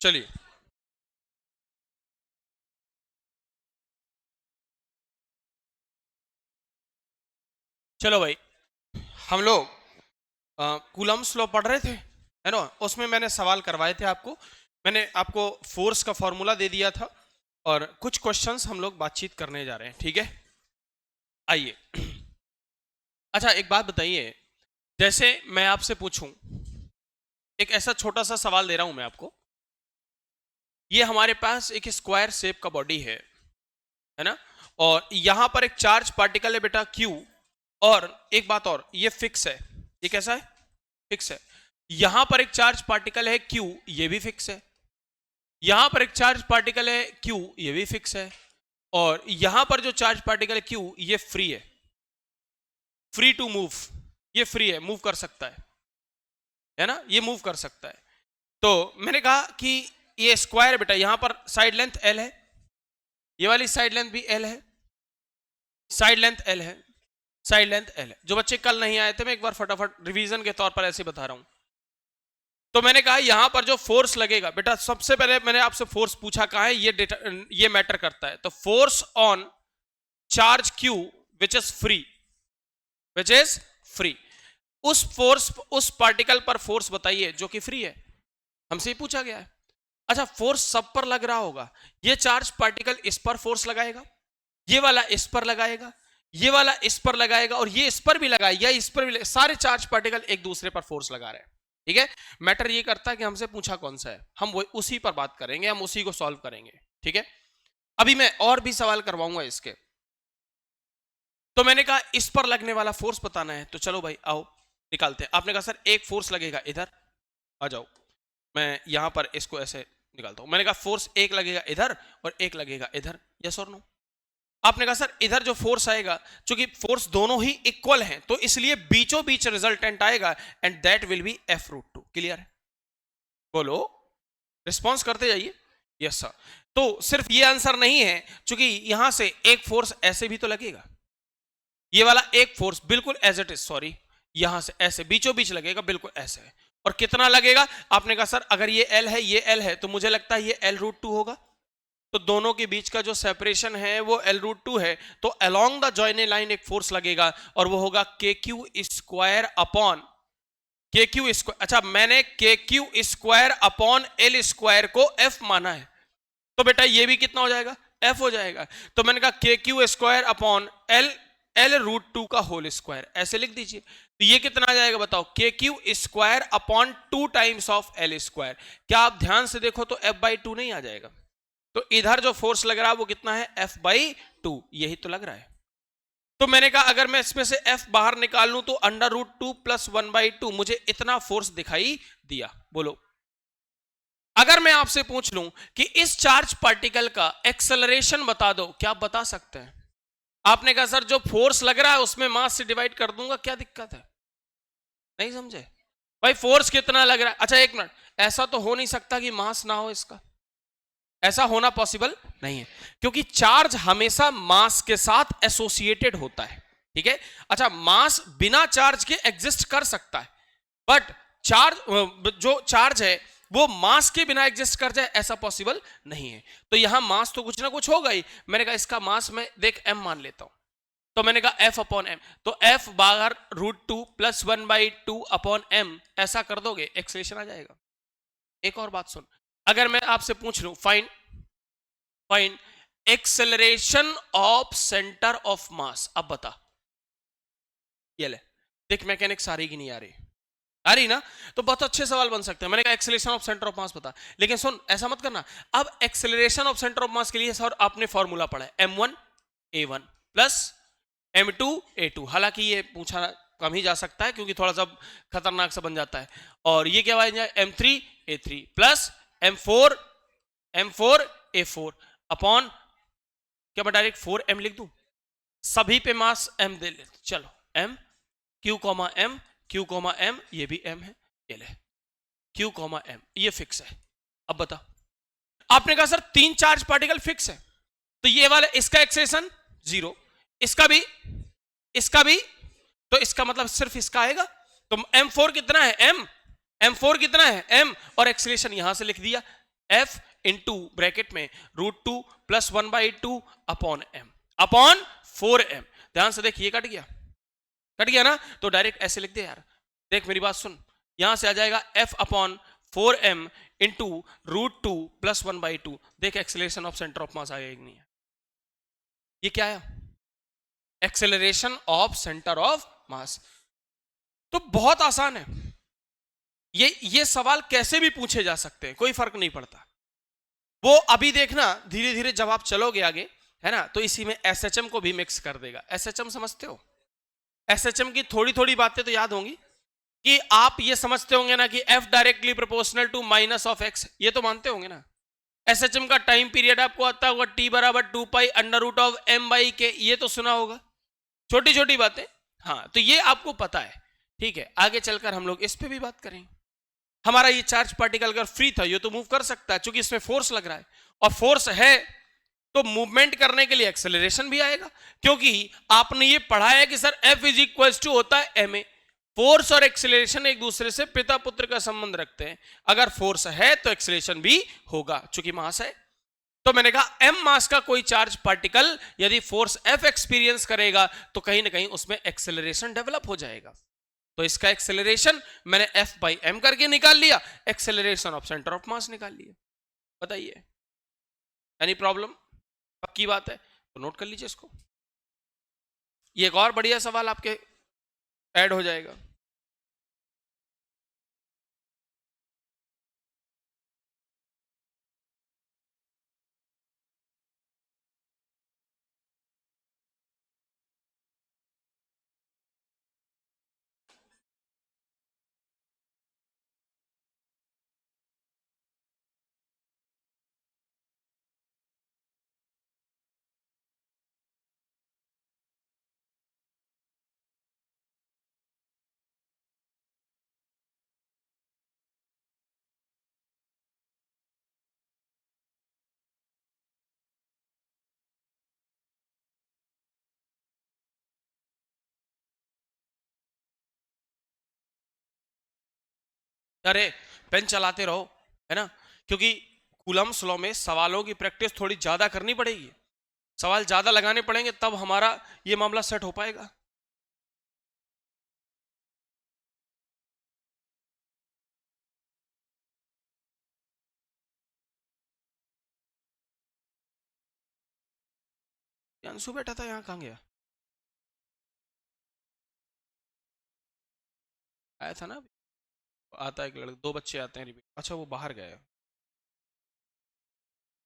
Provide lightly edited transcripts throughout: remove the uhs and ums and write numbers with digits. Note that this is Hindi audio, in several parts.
चलिए चलो भाई, हम लोग कूलम्ब्स लॉ पढ़ रहे थे, है ना। उसमें मैंने सवाल करवाए थे आपको। मैंने आपको फोर्स का फॉर्मूला दे दिया था और कुछ क्वेश्चंस हम लोग बातचीत करने जा रहे हैं, ठीक है। आइए। अच्छा, एक बात बताइए, जैसे मैं आपसे पूछूं, एक ऐसा छोटा सा सवाल दे रहा हूं मैं आपको। ये हमारे पास एक स्क्वायर शेप का बॉडी है ना। और यहां पर एक चार्ज पार्टिकल है बेटा क्यू। और एक बात और, ये फिक्स है। ये कैसा है? फिक्स है। यहां पर एक चार्ज पार्टिकल है क्यू, ये भी फिक्स है। यहां पर एक चार्ज पार्टिकल है क्यू, ये भी फिक्स है। और यहां पर जो चार्ज पार्टिकल है क्यू, ये फ्री है, फ्री टू मूव। ये फ्री है, मूव कर सकता है ना, ये मूव कर सकता है। तो मैंने कहा कि ये स्क्वायर बेटा, यहां पर साइड लेंथ एल है, ये वाली साइड लेंथ भी एल है, साइड लेंथ एल है, साइड लेंथ एल है। जो बच्चे कल नहीं आए थे, मैं एक बार फटाफट रिवीजन के तौर पर ऐसे बता रहा हूं। तो मैंने कहा यहां पर जो फोर्स लगेगा बेटा, सबसे पहले मैंने आपसे फोर्स पूछा कहां है, ये मैटर करता है। तो force on charge Q which is free, which is free. उस फोर्स, उस पार्टिकल पर फोर्स बताइए जो कि फ्री है, हमसे ही पूछा गया है। अच्छा, फोर्स सब पर लग रहा होगा। ये चार्ज पार्टिकल इस पर फोर्स लगाएगा, ये वाला इस पर लगाएगा, ये वाला इस पर लगाएगा, और ये इस पर भी लगाएगा, इस पर भी सारे चार्ज पार्टिकल एक दूसरे पर फोर्स लगा रहे हैं, ठीक है। मैटर ये करता है कि हमसे पूछा कौन सा है, हम वो उसी पर बात करेंगे, हम उसी को सॉल्व करेंगे, ठीक है। अभी मैं और भी सवाल करवाऊंगा इसके। तो मैंने कहा इस पर लगने वाला फोर्स बताना है, तो चलो भाई आओ निकालते हैं। आपने कहा सर एक फोर्स लगेगा इधर, आ जाओ, मैं यहां पर इसको ऐसे निकालता हूं। मैंने कहा फोर्स एक लगेगा इधर और एक लगेगा इधर, यस और नो। आपने कहा सर इधर जो फोर्स आएगा, चूंकि फोर्स दोनों ही इक्वल हैं, तो इसलिए बीचों बीच रिजल्टेंट आएगा, and that will be F√2। Clear है? बोलो, रिस्पॉन्स करते जाइए। Yes sir. तो सिर्फ ये आंसर नहीं है, चूंकि यहां से एक फोर्स ऐसे भी तो लगेगा, ये वाला एक फोर्स बिल्कुल एज इट इज, सॉरी, यहां से ऐसे बीचों बीच लगेगा, बिल्कुल ऐसे है। और कितना लगेगा? आपने कहा सर अगर ये L है, ये L है, तो मुझे लगता है ये L√2 होगा। तो दोनों के बीच का जो सेपरेशन है वो L√2 है। तो अलोंग द जॉइनिंग लाइन एक फोर्स लगेगा, और वो होगा KQ square upon KQ square. अच्छा, मैंने KQ square upon L square को F माना है, तो बेटा ये भी कितना हो जाएगा? F हो जाएगा। तो मैंने कहा KQ स्क्वायर अपॉन L√2 का होल स्क्वायर, ऐसे लिख दीजिए। तो ये कितना आ जाएगा बताओ? KQ square upon 2 times of L square. क्या आप ध्यान से देखो तो F/2 नहीं आ जाएगा? तो इधर जो फोर्स लग रहा है वो कितना है? F/2, यही तो लग रहा है। तो मैंने कहा अगर मैं इसमें से F बाहर निकाल लूं तो √2 + 1/2, मुझे इतना फोर्स दिखाई दिया। बोलो, अगर मैं आपसे पूछ लूं कि इस चार्ज पार्टिकल का एक्सेलरेशन बता दो, क्या आप बता सकते हैं? आपने कहा सर जो फोर्स लग रहा है उसमें मास से डिवाइड कर दूंगा, क्या दिक्कत है? नहीं समझे भाई, फोर्स कितना लग रहा है। अच्छा एक मिनट, ऐसा तो हो नहीं सकता कि मास ना हो इसका, ऐसा होना पॉसिबल नहीं है, क्योंकि चार्ज हमेशा मास के साथ एसोसिएटेड होता है, ठीक है। अच्छा, मास बिना चार्ज के एग्जिस्ट कर सकता है, बट चार्ज, जो चार्ज है वो मास के बिना एग्जिस्ट कर जाए, ऐसा पॉसिबल नहीं है। तो यहां मास तो कुछ ना कुछ होगा ही। मैंने कहा इसका मास मैं देख m मान लेता हूं, तो मैंने कहा F/m, तो F बाहर √2 + 1/2 अपॉन m, ऐसा कर दोगे एक्सेलरेशन आ जाएगा। एक और बात सुन, अगर मैं आपसे पूछ लूं find acceleration of centre of mass, अब बता। ये ले देख, मैकेनिक्स आ रही कि नहीं आ रही? आ रही ना? तो बहुत अच्छे सवाल बन सकते हैं। मैंने कहा acceleration of centre of mass बता, लेकिन सुन ऐसा मत करना। अब acceleration of centre of mass के लिए सर आपने फॉर्मूला पढ़ा है, m1a1 + m2a2। हालांकि ये पूछा कम ही जा सकता है क्योंकि थोड़ा सा खतरनाक सा बन जाता है। और ये क्या बन जाए? m3a3 + m4a4 अपॉन, क्या मैं डायरेक्ट 4m लिख दूं? सभी पे मास m दे लेते, चलो m q, m q, m, ये भी m है, ये ले q, m, ये फिक्स है। अब बता, आपने कहा सर 3 चार्ज पार्टिकल फिक्स है, तो ये वाला इसका एक्सेलरेशन 0, इसका भी, तो इसका मतलब सिर्फ इसका आएगा। तो m4 कितना है? m4 कितना है? m, और एक्सेलरेशन यहां से लिख दिया एफ इंटू ब्रैकेट में √2 plus 1/2 upon M upon 4m। ध्यान से देखिए कट गया ना, तो डायरेक्ट ऐसे लिख दे यार। देख मेरी बात सुन, यहां से आ जाएगा f upon 4m into √2 plus 1/2। देख acceleration of centre of mass आया कि नहीं है? ये क्या है? Acceleration of centre of mass. तो बहुत आसान है ये सवाल कैसे भी पूछे जा सकते हैं, कोई फर्क नहीं पड़ता। वो अभी देखना धीरे धीरे जब आप चलोगे आगे, है ना, तो इसी में एसएचएम को भी मिक्स कर देगा। एसएचएम समझते हो? एसएचएम की थोड़ी थोड़ी बातें तो याद होंगी कि आप ये समझते होंगे ना कि F directly proportional to minus of x, ये तो मानते होंगे ना। एसएचएम का टाइम पीरियड आपको आता होगा टी बराबर 2 pi under root of m by k, ये तो सुना होगा। छोटी छोटी बातें, हाँ, तो ये आपको पता है। ठीक है, आगे चलकर हम लोग इस पे भी बात करेंगे। हमारा ये चार्ज पार्टिकल अगर फ्री था, ये तो मूव कर सकता है, क्योंकि इसमें फोर्स लग रहा है, और फोर्स है तो मूवमेंट करने के लिए एक्सेलरेशन भी आएगा। क्योंकि आपने ये पढ़ा है कि sir F is equal to होता है एम ए। फोर्स और एक्सेलरेशन एक दूसरे से पिता पुत्र का संबंध रखते हैं। अगर फोर्स है तो एक्सेलरेशन भी होगा, चूंकि मास है। तो मैंने कहा m मास का कोई चार्ज पार्टिकल यदि फोर्स F एक्सपीरियंस करेगा तो कहीं ना कहीं उसमें एक्सेलरेशन डेवलप हो जाएगा। तो इसका एक्सेलरेशन मैंने F बाई एम करके निकाल लिया, acceleration of centre of mass निकाल लिया। बताइए, एनी प्रॉब्लम? पक्की बात है, तो नोट कर लीजिए इसको। ये एक और बढ़िया सवाल आपके ऐड हो जाएगा। अरे पेन चलाते रहो, है ना, क्योंकि कूलम्स लॉ में सवालों की प्रैक्टिस थोड़ी ज्यादा करनी पड़ेगी। सवाल ज्यादा लगाने पड़ेंगे तब हमारा ये मामला सेट हो पाएगा। अंशु बैठा था यहाँ, कहाँ गया? आया था ना अभी? आता है एक लड़का, दो बच्चे आते हैं रिपीट। अच्छा वो बाहर गए।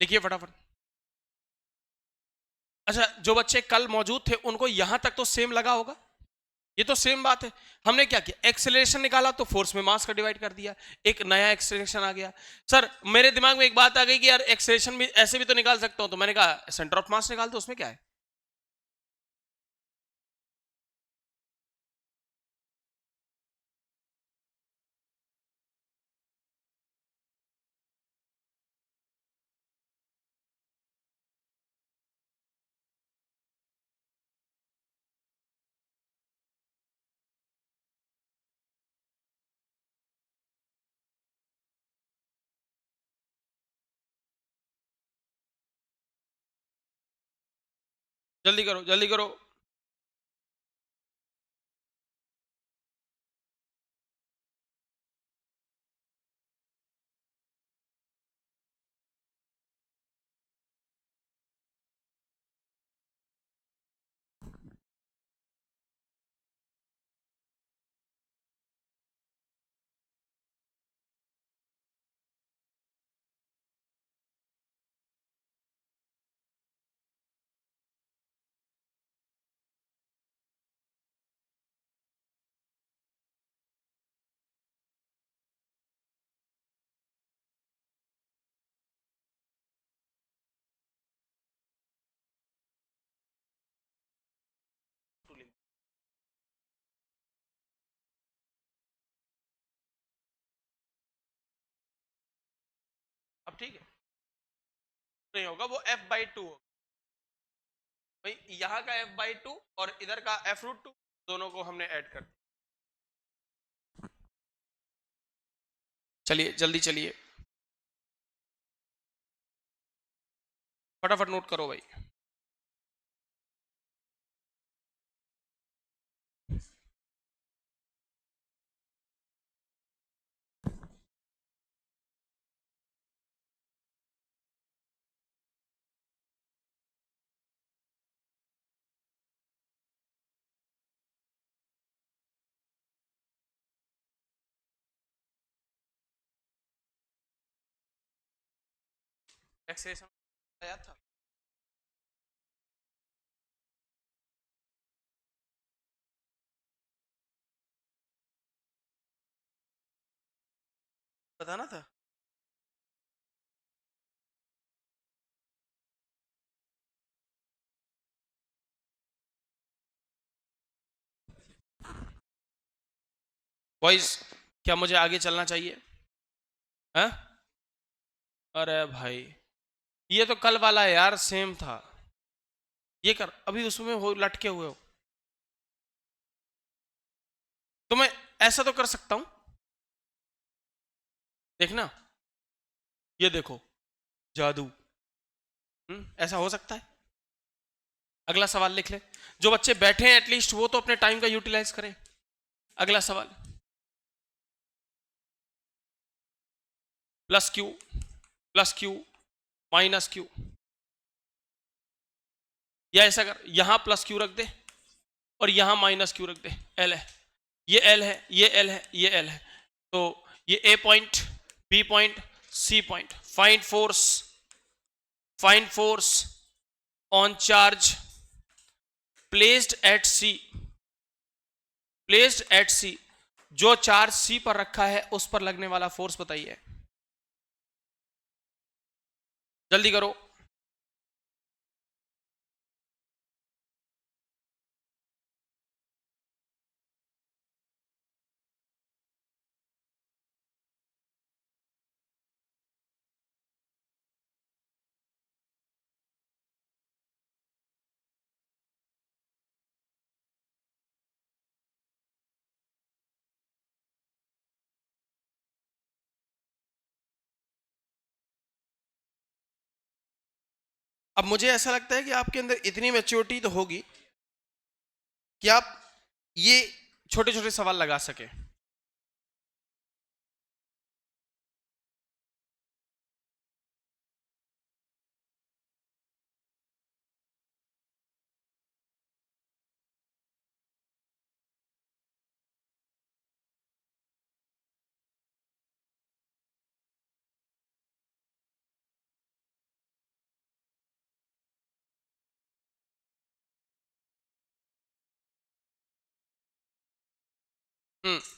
देखिए फटाफट। अच्छा जो बच्चे कल मौजूद थे उनको यहां तक तो सेम लगा होगा, ये तो सेम बात है। हमने क्या किया, एक्सेलरेशन निकाला तो फोर्स में मास का डिवाइड कर दिया, एक नया एक्सेलरेशन आ गया। सर मेरे दिमाग में एक बात आ गई कि यार एक्सेलरेशन भी ऐसे भी तो निकाल सकता हूं, तो मैंने कहा सेंटर ऑफ मास निकाल दो, उसमें क्या है। जल्दी करो जल्दी करो। अब ठीक है, नहीं होगा, वो F/2 होगा भाई। यहाँ का F/2 और इधर का F√2, दोनों को हमने ऐड कर दिया। चलिए जल्दी चलिए। फटाफट नोट करो भाई। टैक्सेशन आया था। बताना था। बॉयज क्या मुझे आगे चलना चाहिए? हैं? अरे भाई ये तो कल वाला है यार, सेम था। ये कर, अभी उसमें हो लटके हुए हो। तो मैं ऐसा तो कर सकता हूं, देखना, ये देखो, जादू। ऐसा हो सकता है। अगला सवाल लिख ले। जो बच्चे बैठे हैं एटलीस्ट वो तो अपने टाइम का यूटिलाइज करें। अगला सवाल, प्लस क्यू माइनस क्यू, या ऐसा कर, यहां प्लस क्यू रख दे और यहां माइनस क्यू रख दे। एल है, ये एल है, ये एल है, ये एल है। तो ये A point, B point, C point. Find force on charge placed at C, placed at C, जो चार्ज सी पर रखा है उस पर लगने वाला फोर्स बताइए। जल्दी करो। अब मुझे ऐसा लगता है कि आपके अंदर इतनी मैच्योरिटी तो होगी कि आप ये छोटे छोटे सवाल लगा सके।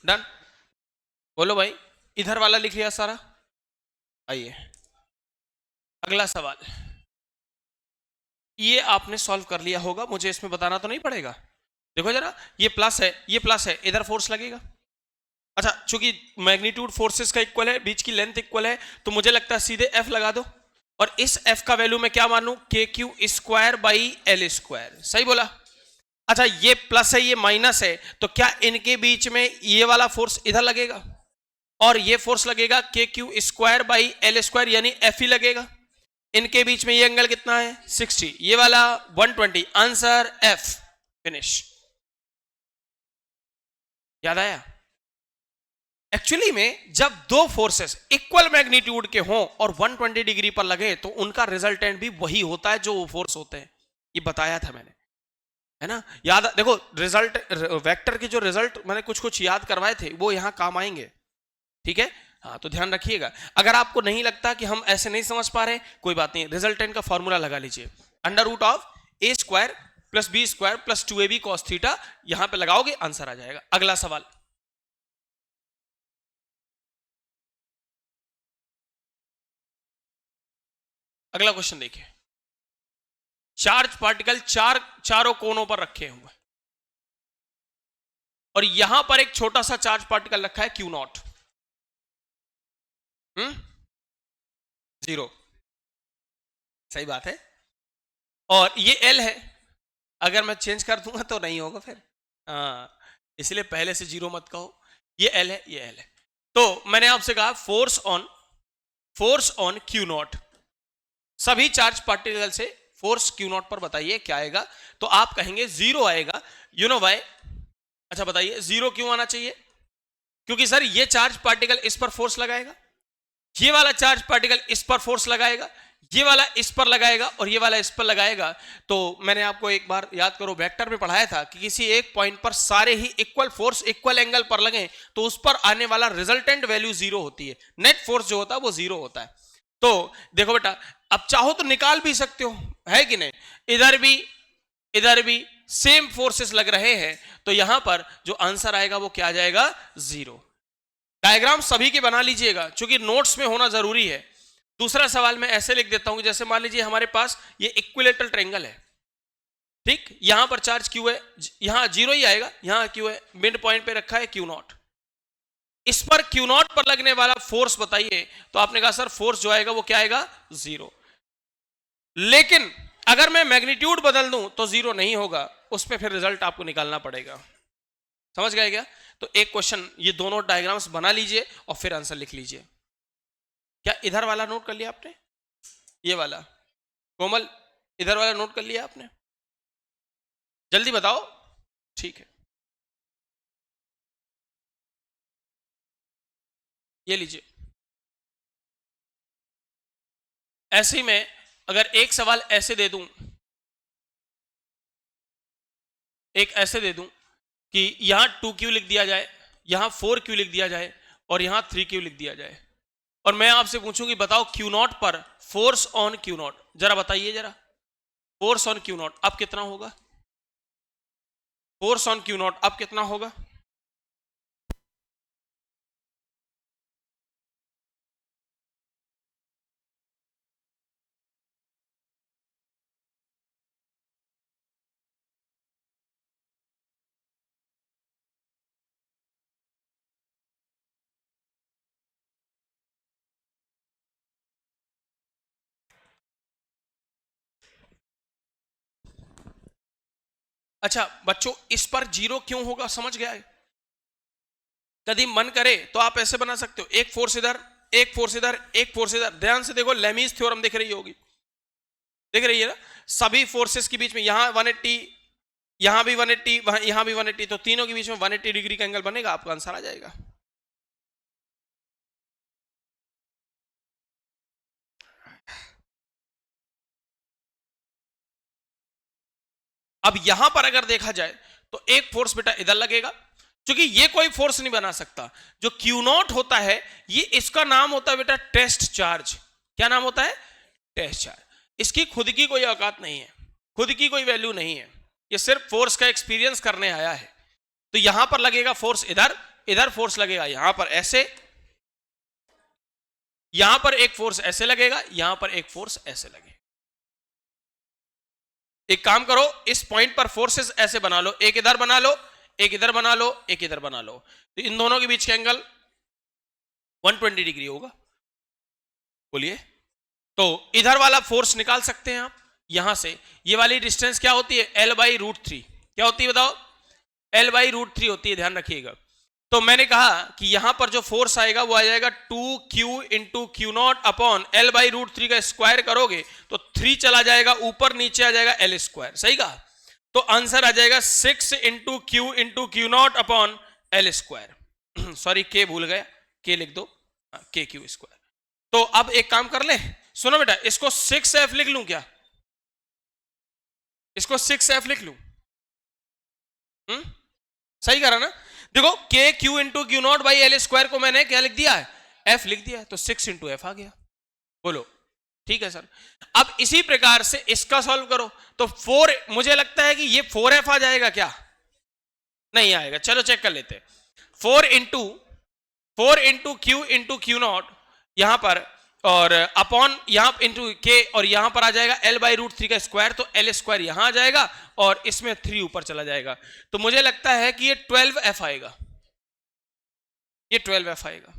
डन। बोलो भाई, इधर वाला लिख लिया सारा। आइए अगला सवाल, ये आपने सॉल्व कर लिया होगा, मुझे इसमें बताना तो नहीं पड़ेगा। देखो जरा, ये प्लस है, ये प्लस है, इधर फोर्स लगेगा। अच्छा, चूंकि मैग्नीट्यूड फोर्सेस का इक्वल है, बीच की लेंथ इक्वल है, तो मुझे लगता है सीधे एफ लगा दो। और इस एफ का वैल्यू मैं क्या मानू, के Q square by l square. सही बोला। अच्छा, ये प्लस है, ये माइनस है, तो क्या इनके बीच में ये वाला फोर्स इधर लगेगा और ये फोर्स लगेगा K Q square by l square, यानी एफ ही लगेगा। इनके बीच में ये एंगल कितना है, 60, ये वाला 120। Answer F. फिनिश। याद आया? एक्चुअली में जब दो फोर्सेस इक्वल मैग्नीट्यूड के हों और 120 डिग्री पर लगे तो उनका रिजल्टेंट भी वही होता है जो वो फोर्स होते हैं। ये बताया था मैंने, है ना? याद, देखो रिजल्ट, वेक्टर के जो रिजल्ट मैंने कुछ कुछ याद करवाए थे वो यहां काम आएंगे, ठीक है? हाँ, तो ध्यान रखिएगा। अगर आपको नहीं लगता कि हम ऐसे नहीं समझ पा रहे, कोई बात नहीं, रिजल्टेंट का फॉर्मूला लगा लीजिए, under root of a square plus b square plus 2ab cos theta, यहां पे लगाओगे आंसर आ जाएगा। अगला सवाल, अगला क्वेश्चन देखिए। चार्ज पार्टिकल चारों कोनों पर रखे हुए और यहां पर एक छोटा सा चार्ज पार्टिकल रखा है क्यू नॉट। 0। सही बात है। और ये एल है, अगर मैं चेंज कर दूंगा तो नहीं होगा फिर। हाँ, इसलिए पहले से 0 मत कहो। ये एल है, ये एल है। तो मैंने आपसे कहा फोर्स ऑन क्यू नॉट, सभी चार्ज पार्टिकल से फोर्स क्यू नॉट पर बताइए क्या आएगा, तो आप कहेंगे जीरो आएगा। You know why? अच्छा बताइए जीरो क्यों आना चाहिए? क्योंकि सर ये चार्ज पार्टिकल इस पर फोर्स लगाएगा, ये वाला चार्ज पार्टिकल इस पर फोर्स लगाएगा, ये वाला इस पर लगाएगा और ये वाला इस पर लगाएगा। तो मैंने आपको एक बार याद करो वेक्टर में पढ़ाया था कि किसी एक पॉइंट पर सारे ही इक्वल फोर्स इक्वल एंगल पर लगे तो उस पर आने वाला रिजल्टेंट वैल्यू जीरो होती है, नेट फोर्स जो होता है वो जीरो होता है। तो देखो बेटा, अब चाहो तो निकाल भी सकते हो, है कि नहीं? इधर भी सेम फोर्सेस लग रहे हैं, तो यहां पर जो आंसर आएगा वो क्या आ जाएगा? जीरो। डायग्राम सभी के बना लीजिएगा क्योंकि नोट्स में होना जरूरी है। दूसरा सवाल मैं ऐसे लिख देता हूं, जैसे मान लीजिए हमारे पास ये इक्विलेटरल ट्रायंगल है, ठीक? यहां पर चार्ज क्यू है, यहां जीरो ही आएगा, यहां क्यू है, मिड पॉइंट पे रखा है क्यू नॉट। इस पर क्यू नॉट पर लगने वाला फोर्स बताइए, तो आपने कहा सर फोर्स जो आएगा वो क्या आएगा? जीरो। लेकिन अगर मैं मैग्नीट्यूड बदल दूं तो जीरो नहीं होगा, उस पर फिर रिजल्ट आपको निकालना पड़ेगा। समझ गए क्या? तो एक क्वेश्चन, ये दोनों डायग्राम्स बना लीजिए और फिर आंसर लिख लीजिए। क्या इधर वाला नोट कर लिया आपने? ये वाला कोमल, इधर वाला नोट कर लिया आपने? जल्दी बताओ। ठीक है, ये लीजिए। ऐसे ही मैं अगर एक सवाल ऐसे दे दूं, एक ऐसे दे दूं कि यहां 2q लिख दिया जाए, यहां 4q लिख दिया जाए और यहां 3q लिख दिया जाए, और मैं आपसे पूछूं कि बताओ क्यू नॉट पर फोर्स ऑन क्यू नॉट, जरा बताइए जरा, फोर्स ऑन क्यू नॉट अब कितना होगा? फोर्स ऑन क्यू नॉट अब कितना होगा? अच्छा बच्चों, इस पर जीरो क्यों होगा समझ गया है? यदि मन करे तो आप ऐसे बना सकते हो, एक फोर्स इधर, एक फोर्स इधर, एक फोर्स इधर। ध्यान से देखो, लेमीज थ्योरम दिख रही होगी, दिख रही है ना? सभी फोर्सेस के बीच में यहां 180, यहां भी 180, यहां भी 180, तो तीनों के बीच में 180 डिग्री का एंगल बनेगा, आपका आंसर आ जाएगा। अब यहां पर अगर देखा जाए तो एक फोर्स बेटा इधर लगेगा, क्योंकि ये कोई फोर्स नहीं बना सकता। जो क्यू नॉट होता है ये, इसका नाम होता है बेटा टेस्ट चार्ज। क्या नाम होता है? Test charge. इसकी खुद की कोई औकात नहीं है, खुद की कोई वैल्यू नहीं है, ये सिर्फ फोर्स का एक्सपीरियंस करने आया है। तो यहां पर लगेगा फोर्स इधर, इधर फोर्स लगेगा यहां पर ऐसे, यहां पर एक फोर्स ऐसे लगेगा, यहां पर एक फोर्स ऐसे लगेगा। एक काम करो, इस पॉइंट पर फोर्सेस ऐसे बना लो, एक इधर बना लो, एक इधर बना लो, एक इधर बना लो, तो इन दोनों के बीच का एंगल 120 डिग्री होगा। बोलिए, तो इधर वाला फोर्स निकाल सकते हैं आप यहां से। ये वाली डिस्टेंस क्या होती है? L/√3। क्या होती है बताओ? L/√3 होती है, ध्यान रखिएगा। तो मैंने कहा कि यहां पर जो फोर्स आएगा वो आ जाएगा 2q into q nought upon L/√3 का स्क्वायर करोगे तो 3 चला जाएगा ऊपर, नीचे आ जाएगा L स्क्वायर। सही कहा? तो आंसर आ जाएगा 6 into q nought upon L square. Sorry, के भूल गया, के लिख दो, के क्यू स्क्वायर। तो अब एक काम कर ले, सुनो बेटा, इसको 6f लिख लूं क्या? इसको 6f लिख लूं? सही करा ना? देखो, के q into q not by l square को मैंने क्या लिख दिया है? एफ लिख दिया है, तो 6 इंटू एफ आ गया। बोलो ठीक है सर। अब इसी प्रकार से इसका सॉल्व करो, तो 4, मुझे लगता है कि ये 4f आ जाएगा क्या? नहीं आएगा, चलो चेक कर लेते हैं। 4 इंटू क्यू नॉट यहां पर, और अपॉन यहां इंटू के, और यहां पर आ जाएगा L/√3 का स्क्वायर, तो L स्क्वायर यहां आ जाएगा और इसमें 3 ऊपर चला जाएगा। तो मुझे लगता है कि ये 12f आएगा, ये 12f आएगा।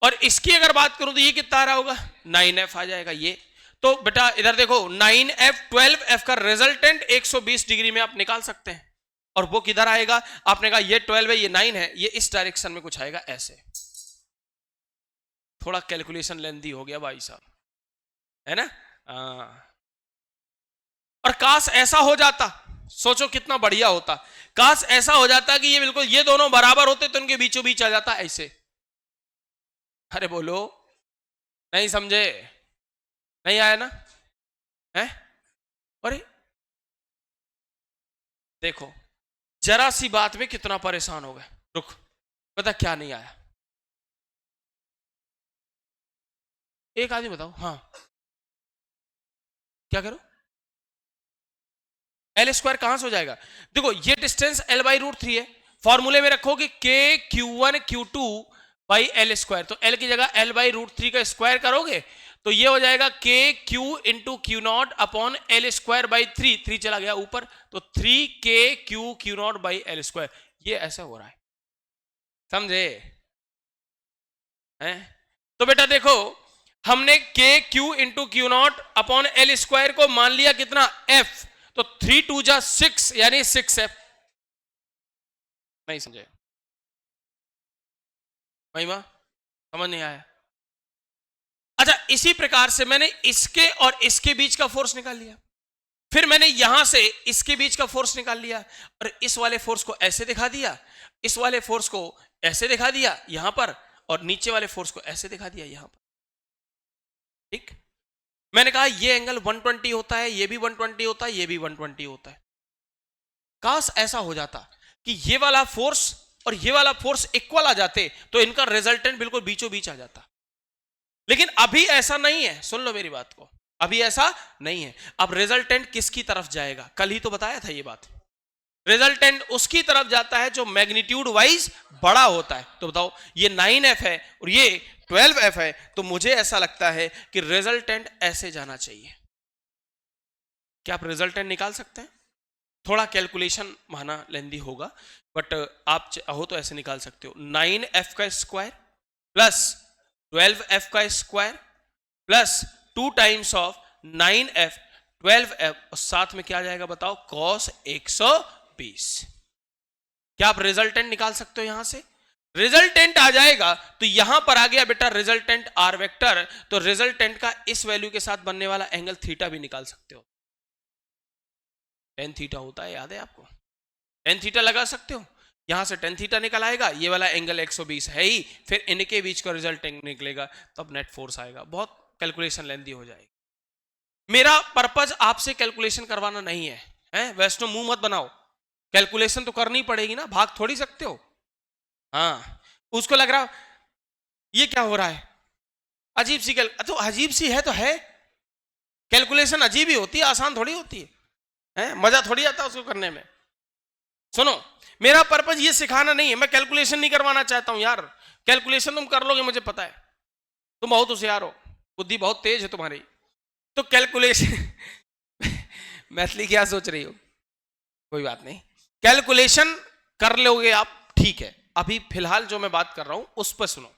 और इसकी अगर बात करूं तो ये कितना आ रहा होगा? 9f आ जाएगा ये। तो बेटा इधर देखो, 9f 12f का रिजल्टेंट 120 डिग्री में आप निकाल सकते हैं, और वो किधर आएगा? आपने कहा ये 12 है, ये 9 है, ये इस डायरेक्शन में कुछ आएगा ऐसे। थोड़ा कैलकुलेशन लेंथी हो गया भाई साहब। है ना। और काश ऐसा हो जाता, सोचो कितना बढ़िया होता। काश ऐसा हो जाता कि ये बिल्कुल ये दोनों बराबर होते तो इनके बीचों बीच आ जाता ऐसे। अरे बोलो, नहीं समझे, नहीं आया ना है। अरे देखो जरा सी बात में कितना परेशान हो गए। रुक, पता क्या नहीं आया, एक आदमी बताओ। हाँ क्या करो, एल स्क्वायर कहां से हो जाएगा। देखो ये distance l by root three है, फॉर्मूले में रखोगे k q one q two by l square, तो एल की जगह एल बाई रूट थ्री का स्क्वायर करोगे तो ये हो जाएगा k q into q nought upon l square by three, three चला गया ऊपर तो three k q q not by l square. ये ऐसा हो रहा है, समझे हैं। तो बेटा देखो हमने के q into q nought upon l square को मान लिया कितना एफ, तो थ्री टू जा सिक्स यानी सिक्स एफ। नहीं समझे महिमा, समझ नहीं आया। अच्छा इसी प्रकार से मैंने इसके और इसके बीच का फोर्स निकाल लिया, फिर मैंने यहां से इसके बीच का फोर्स निकाल लिया और इस वाले फोर्स को ऐसे दिखा दिया, इस वाले फोर्स को ऐसे दिखा दिया यहां पर, और नीचे वाले फोर्स को ऐसे दिखा दिया यहां पर। ठीक, मैंने कहा ये एंगल 120 होता है, ये भी 120 होता है, ये भी 120 होता है। काश ऐसा हो जाता कि ये वाला फोर्स और ये वाला फोर्स इक्वल आ जाते तो इनका रिजल्टेंट बिल्कुल बीचों बीच आ जाता, लेकिन अभी ऐसा नहीं है। सुन लो मेरी बात को, अभी ऐसा नहीं है। अब रिजल्टेंट किसकी तरफ जाएगा, कल ही तो बताया था ये बात। रिजल्टेंट उसकी तरफ जाता है जो मैग्नीट्यूड वाइज बड़ा होता है। तो बताओ ये 9f है और ये 12f है, तो मुझे ऐसा लगता है कि रिजल्टेंट ऐसे जाना चाहिए। क्या आप रिजल्टेंट निकाल सकते हैं? थोड़ा कैलकुलेशन माना लेंदी होगा, बट आप हो तो ऐसे निकाल सकते हो। 9f का स्क्वायर प्लस 12f का square plus 2 times of 9f 12f, और साथ में क्या आ जाएगा बताओ, cos 120। क्या आप रिजल्टेंट निकाल सकते हो? यहां से रिजल्टेंट आ जाएगा तो यहां पर आ गया बेटा रिजल्टेंट आर वेक्टर, तो रिजल्टेंट का इस वैल्यू के साथ बनने वाला एंगल थीटा भी निकाल सकते हो। टेन थीटा होता है, याद है आपको, टेन थीटा लगा सकते हो। यहां से टेन थीटा निकल आएगा, ये वाला एंगल 120 है ही, फिर इनके बीच का रिजल्टेंट निकलेगा, तब नेट फोर्स आएगा। बहुत कैलकुलेशन लेंदी हो जाएगी। मेरा पर्पज आपसे कैलकुलेशन करवाना नहीं है, हैं? वैष्णो मुंह मत बनाओ, कैलकुलेशन तो करनी पड़ेगी ना, भाग थोड़ी सकते हो। हाँ उसको लग रहा ये क्या हो रहा है, अजीब सी तो अजीब सी है तो है, कैलकुलेशन अजीब ही होती है, आसान थोड़ी होती है, मजा थोड़ी आता है उसको करने में। सुनो मेरा पर्पज ये सिखाना नहीं है, मैं कैलकुलेशन नहीं करवाना चाहता हूं यार। कैलकुलेशन तुम कर लोगे मुझे पता है, तुम बहुत होशियार हो, बुद्धि बहुत तेज है तुम्हारी, तो कैलकुलेशन मैथिली क्या सोच रही हो, कोई बात नहीं, कैलकुलेशन कर लोगे आप, ठीक है। अभी फिलहाल जो मैं बात कर रहा हूं उस पर सुनो।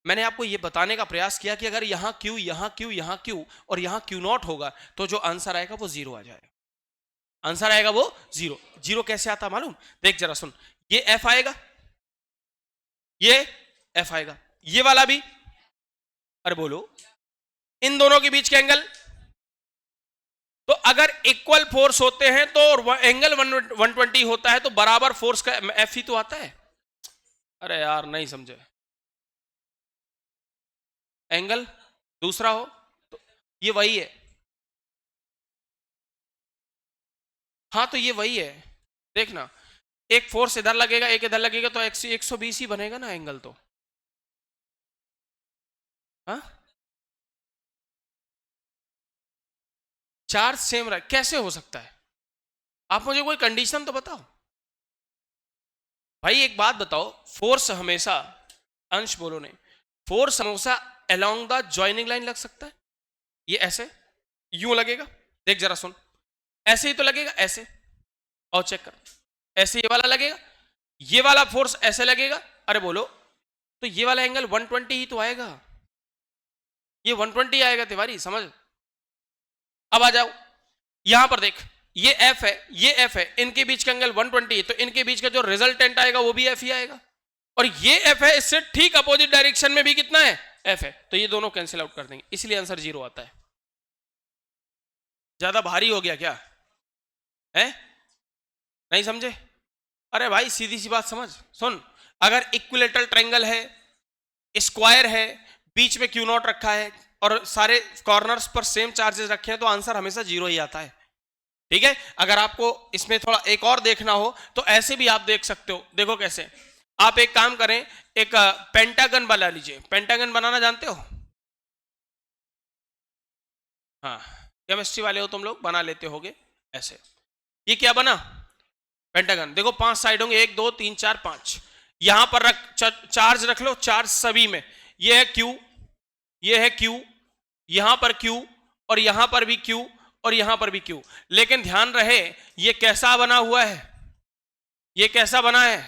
मैंने आपको यह बताने का प्रयास किया कि अगर यहां क्यू यहां क्यू यहां क्यू और यहां क्यू नॉट होगा तो जो आंसर आएगा वो जीरो आ जाएगा, आंसर आएगा वो जीरो। जीरो कैसे आता मालूम, देख जरा सुन, ये एफ आएगा, ये एफ आएगा, ये वाला भी, अरे बोलो, इन दोनों के बीच का एंगल, तो अगर इक्वल फोर्स होते हैं तो एंगल 120 होता है, तो बराबर फोर्स का एफ ही तो आता है। अरे यार नहीं समझे, एंगल दूसरा हो तो ये वही है, हाँ तो ये वही है, देखना एक फोर्स इधर लगेगा एक इधर लगेगा तो 120 ही बनेगा ना एंगल, तो हाँ चार्ज सेम रहा, कैसे हो सकता है? आप मुझे कोई कंडीशन तो बताओ भाई। एक बात बताओ, फोर्स हमेशा, अंश बोलो नहीं, फोर्स हमेशा अलोंग द जॉइनिंग लाइन लग सकता है? ये ऐसे यूं लगेगा, देख जरा सुन, ऐसे ही तो लगेगा, ऐसे, और चेक कर, ऐसे ये वाला लगेगा, ये वाला फोर्स ऐसे लगेगा, अरे बोलो, तो ये वाला एंगल 120 ही तो आएगा, ये 120 आएगा तिवारी, समझ। अब आ जाओ यहां पर देख, ये एफ है ये एफ है, इनके बीच का एंगल 120 है, तो इनके बीच का जो रिजल्टेंट आएगा वो भी एफ ही आएगा, और ये एफ है, इससे ठीक अपोजिट डायरेक्शन में भी कितना है, एफ है, तो ये दोनों कैंसिल आउट कर देंगे, इसलिए आंसर जीरो आता है। ज्यादा भारी हो गया क्या है? नहीं समझे? अरे भाई सीधी सी बात समझ, सुन, अगर इक्विलेटरल ट्रायंगल है, स्क्वायर है, बीच में क्यू नॉट रखा है और सारे कॉर्नर्स पर सेम चार्जेस रखे हैं तो आंसर हमेशा जीरो ही आता है। ठीक है, अगर आपको इसमें थोड़ा एक और देखना हो तो ऐसे भी आप देख सकते हो। देखो कैसे, आप एक काम करें, एक पेंटागन बना लीजिए। पेंटागन बनाना जानते हो? हाँ, केमिस्ट्री वाले हो तुम लोग, बना लेते होगे ऐसे। ये क्या बना? पेंटागन। देखो 5 साइड होंगे, 1 2 3 4 5। यहां पर चार्ज रख लो, चार्ज सभी में। ये है क्यू, ये है क्यू, यहां पर क्यू, और यहां पर भी क्यू, और यहां पर भी क्यू। लेकिन ध्यान रहे ये कैसा बना हुआ है, ये कैसा बना है?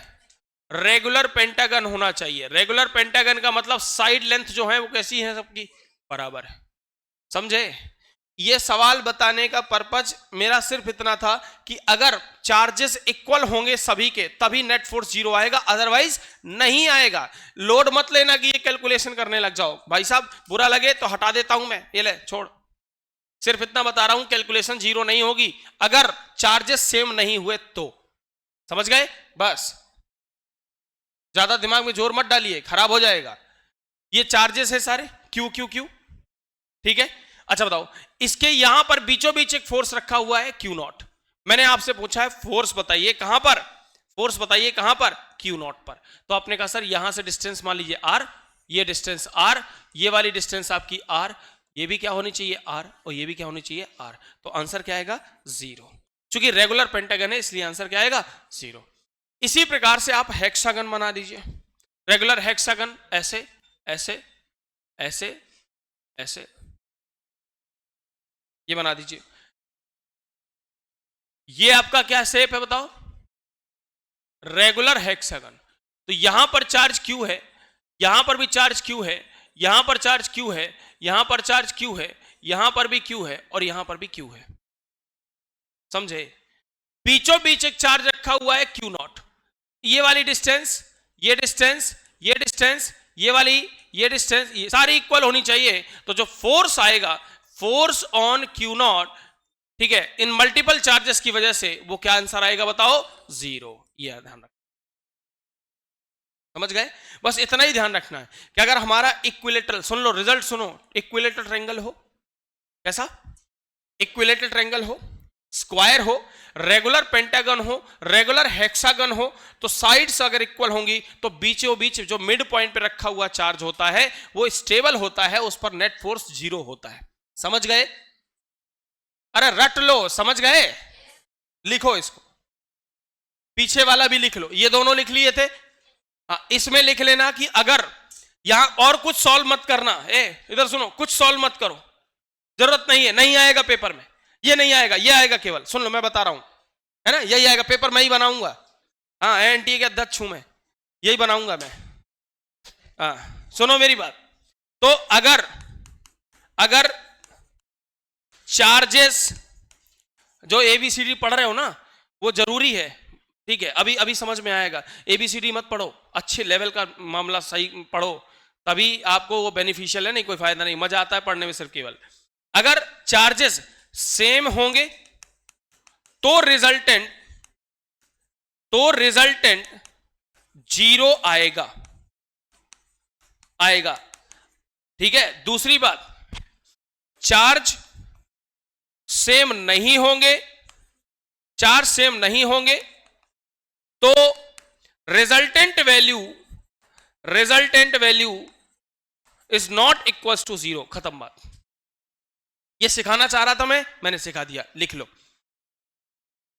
रेगुलर पेंटागन होना चाहिए। रेगुलर पेंटागन का मतलब साइड लेंथ जो है वो कैसी है, सबकी बराबर है। समझे? ये सवाल बताने का पर्पज मेरा सिर्फ इतना था कि अगर चार्जेस इक्वल होंगे सभी के तभी नेट फोर्स जीरो आएगा, अदरवाइज नहीं आएगा। लोड मत लेना कि ये कैलकुलेशन करने लग जाओ। भाई साहब बुरा लगे तो हटा देता हूं मैं, ये ले छोड़। सिर्फ इतना बता रहा हूं, कैलकुलेशन जीरो नहीं होगी अगर चार्जेस सेम नहीं हुए तो। समझ गए? बस ज्यादा दिमाग में जोर मत डालिए, खराब हो जाएगा। ये चार्जेस है सारे, क्यू क्यू क्यू, ठीक है। अच्छा बताओ, इसके यहां पर बीचों बीच एक फोर्स रखा हुआ है क्यू नॉट। मैंने आपसे पूछा है फोर्स बताइए कहां पर, फोर्स बताइए कहां पर, क्यू नॉट पर। तो आपने कहा सर यहां से डिस्टेंस मान लीजिए आर, ये डिस्टेंस आर, ये वाली डिस्टेंस आपकी आर, ये भी क्या होनी चाहिए आर, और ये भी क्या होनी चाहिए आर। तो आंसर क्या आएगा? जीरो। चूंकि रेगुलर पेंटागन है इसलिए आंसर क्या आएगा? जीरो। इसी प्रकार से आप हेक्सागन बना दीजिए। रेगुलर हेक्सागन ऐसे ऐसे ऐसे ऐसे, ये बना दीजिए। ये आपका क्या शेप है बताओ? Regular hexagon. तो यहां पर चार्ज क्यू है, यहां पर भी चार्ज क्यू है, यहां पर चार्ज क्यू है, यहां पर चार्ज क्यू है, यहां पर भी क्यू है, और यहां पर भी क्यू है। समझे? बीचों बीच एक चार्ज रखा हुआ है क्यू नॉट। ये वाली डिस्टेंस, ये डिस्टेंस, ये डिस्टेंस, ये वाली, ये डिस्टेंस, ये सारी इक्वल होनी चाहिए। तो जो फोर्स आएगा, फोर्स ऑन क्यू नॉट, ठीक है, इन मल्टीपल चार्जेस की वजह से वो क्या आंसर आएगा बताओ? जीरो। ये ध्यान रखना। समझ गए? बस इतना ही ध्यान रखना है कि अगर हमारा इक्विलेटरल, सुन लो रिजल्ट सुनो, इक्विलेटरल ट्रायंगल हो, कैसा? इक्विलेटरल ट्रायंगल हो, स्क्वायर हो, रेगुलर पेंटागन हो, रेगुलर हेक्सागन हो, तो साइड्स अगर इक्वल होंगी तो बीचों बीच जो मिड पॉइंट पे रखा हुआ चार्ज होता है वो स्टेबल होता है, उस पर नेट फोर्स जीरो होता है। समझ गए? अरे रट लो, समझ गए? लिखो इसको, पीछे वाला भी लिख लो, ये दोनों लिख लिए थे। इसमें लिख लेना कि अगर यहां और कुछ सॉल्व मत करना, इधर सुनो, कुछ सॉल्व मत करो, जरूरत नहीं है, नहीं आएगा पेपर में, ये नहीं आएगा, ये आएगा केवल, सुन लो मैं बता रहा हूं, है ना, यही आएगा, पेपर मैं ही बनाऊंगा। हाँ, एनटीए के अध्यक्ष हूं मैं, यही बनाऊंगा मैं। सुनो मेरी बात, तो अगर अगर चार्जेस, जो एबीसीडी पढ़ रहे हो ना वो जरूरी है, ठीक है, अभी अभी समझ में आएगा। एबीसीडी मत पढ़ो, अच्छे लेवल का मामला सही पढ़ो, तभी आपको वो बेनिफिशियल है, नहीं कोई फायदा नहीं, मजा आता है पढ़ने में सिर्फ केवल। अगर चार्जेस सेम होंगे तो रिजल्टेंट जीरो आएगा, आएगा, ठीक है। दूसरी बात, चार्ज सेम नहीं होंगे, चार्ज सेम नहीं होंगे तो resultant value is not equal to zero. खत्म बात। ये सिखाना चाह रहा था मैं, मैंने सिखा दिया, लिख लो,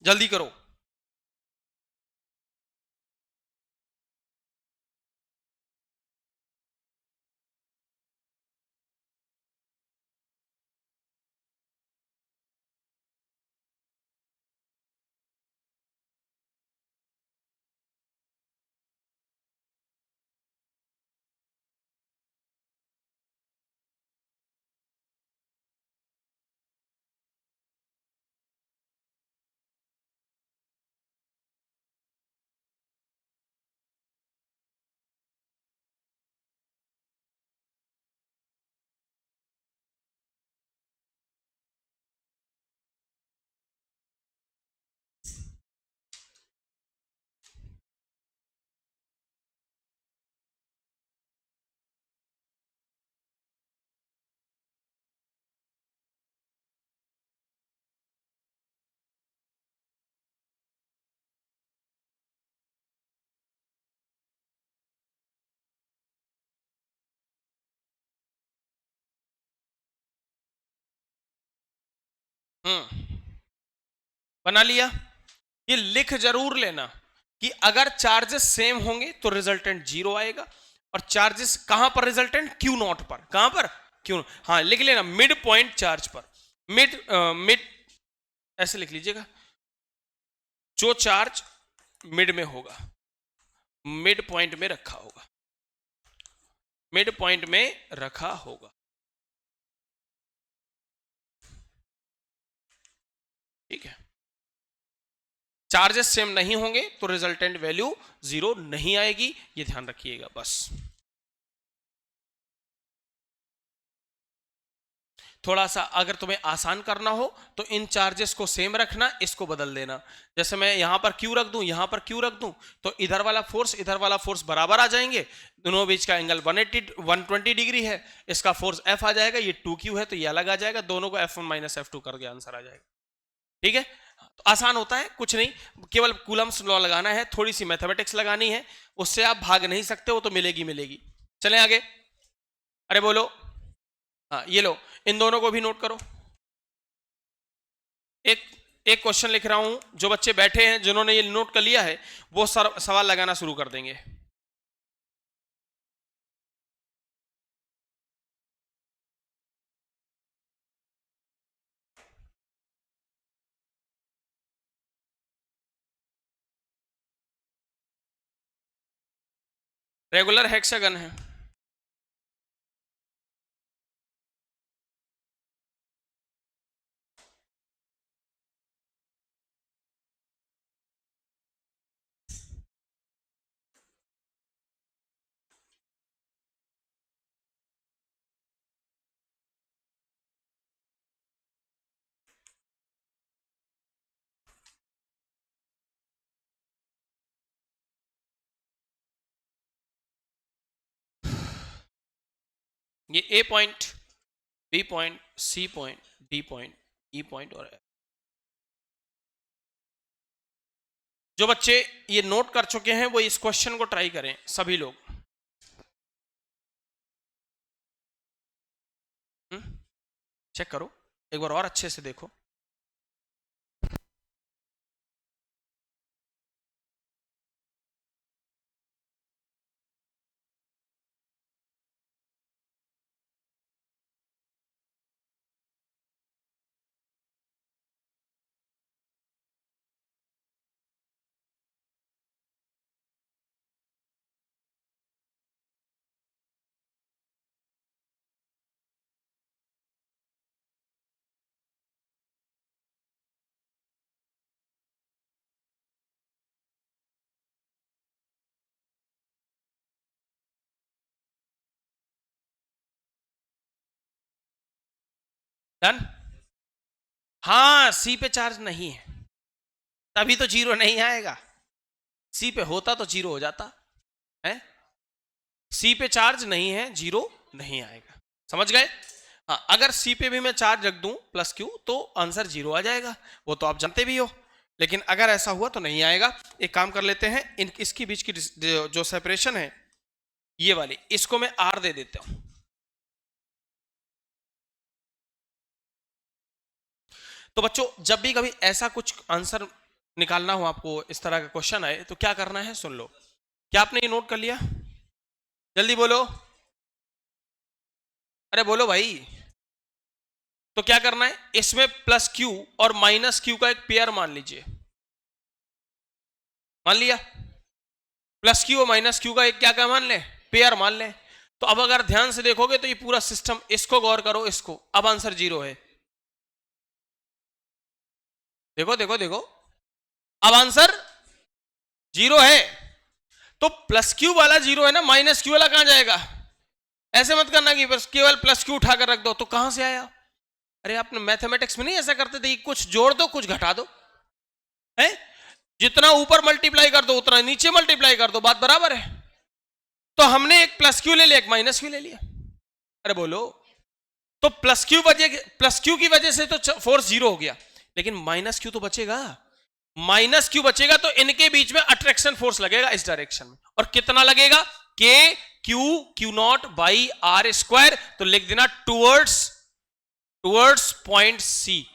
जल्दी करो। बना लिया। ये लिख जरूर लेना कि अगर चार्जेस सेम होंगे तो रिजल्टेंट 0 आएगा, और चार्जेस कहां पर रिजल्टेंट, क्यू नॉट पर, कहां पर, क्यू, हाँ लिख लेना मिड पॉइंट चार्ज पर, मिड ऐसे लिख लीजिएगा, जो चार्ज मिड में होगा, मिड पॉइंट में रखा होगा, मिड पॉइंट में रखा होगा, ठीक है। चार्जेस सेम नहीं होंगे तो रिजल्टेंट वैल्यू 0 नहीं आएगी, ये ध्यान रखिएगा बस। थोड़ा सा अगर तुम्हें आसान करना हो तो इन चार्जेस को सेम रखना, इसको बदल देना। जैसे मैं यहां पर क्यू रख दूं, यहां पर क्यू रख दूं, तो इधर वाला फोर्स बराबर आ जाएंगे, दोनों बीच का एंगल 120 डिग्री है, इसका फोर्स F आ जाएगा, ये 2Q है तो ये अलग आ जाएगा, दोनों को F1 माइनस F2 करके आंसर आ जाएगा, ठीक है। तो आसान होता है, कुछ नहीं, केवल कूलम्स लॉ लगाना है, थोड़ी सी मैथमेटिक्स लगानी है, उससे आप भाग नहीं सकते, वो तो मिलेगी मिलेगी। चलें आगे, अरे बोलो, हाँ ये लो, इन दोनों को भी नोट करो। एक एक क्वेश्चन लिख रहा हूं, जो बच्चे बैठे हैं जिन्होंने ये नोट कर लिया है वो सवाल लगाना शुरू कर देंगे। रेगुलर हेक्सागन है, ये A point, B point, C point, D point, E point और F। जो बच्चे ये नोट कर चुके हैं वो इस क्वेश्चन को ट्राई करें, सभी लोग। चेक करो एक बार और अच्छे से देखो। डन, हाँ सी पे चार्ज नहीं है तभी तो 0 नहीं आएगा, सी पे होता तो 0 हो जाता है, सी पे चार्ज नहीं है, 0 नहीं आएगा, समझ गए। हाँ अगर सी पे भी मैं चार्ज रख दूं प्लस क्यू तो आंसर 0 आ जाएगा, वो तो आप जानते भी हो, लेकिन अगर ऐसा हुआ तो नहीं आएगा। एक काम कर लेते हैं, इसके बीच की जो सेपरेशन है ये वाली, इसको मैं R दे देता हूं। तो बच्चों जब भी कभी ऐसा कुछ आंसर निकालना हो आपको, इस तरह का क्वेश्चन आए तो क्या करना है सुन लो। क्या आपने ये नोट कर लिया, जल्दी बोलो, अरे बोलो भाई। तो क्या करना है, इसमें प्लस क्यू और माइनस क्यू का एक पेयर मान लीजिए, मान लिया, प्लस क्यू और माइनस क्यू का एक क्या क्या मान लें, पेयर मान लें। तो अब अगर ध्यान से देखोगे तो ये पूरा सिस्टम, इसको गौर करो, इसको, अब आंसर 0 है, देखो देखो देखो, अब आंसर 0 है। तो प्लस क्यू वाला 0 है ना, माइनस क्यू वाला कहां जाएगा, ऐसे मत करना कि बस केवल प्लस क्यू उठाकर रख दो, तो कहां से आया। अरे आपने मैथमेटिक्स में नहीं ऐसा करते थे, कुछ जोड़ दो कुछ घटा दो, है, जितना ऊपर मल्टीप्लाई कर दो उतना नीचे मल्टीप्लाई कर दो, बात बराबर है। तो हमने एक प्लस क्यू ले लिया, एक माइनस क्यू ले लिया, अरे बोलो। तो प्लस क्यू की वजह से तो फोर्स 0 हो गया, लेकिन माइनस क्यू तो बचेगा, माइनस क्यू बचेगा तो इनके बीच में अट्रैक्शन फोर्स लगेगा इस डायरेक्शन में, और कितना लगेगा, K q not by R square, तो लिख देना towards point C,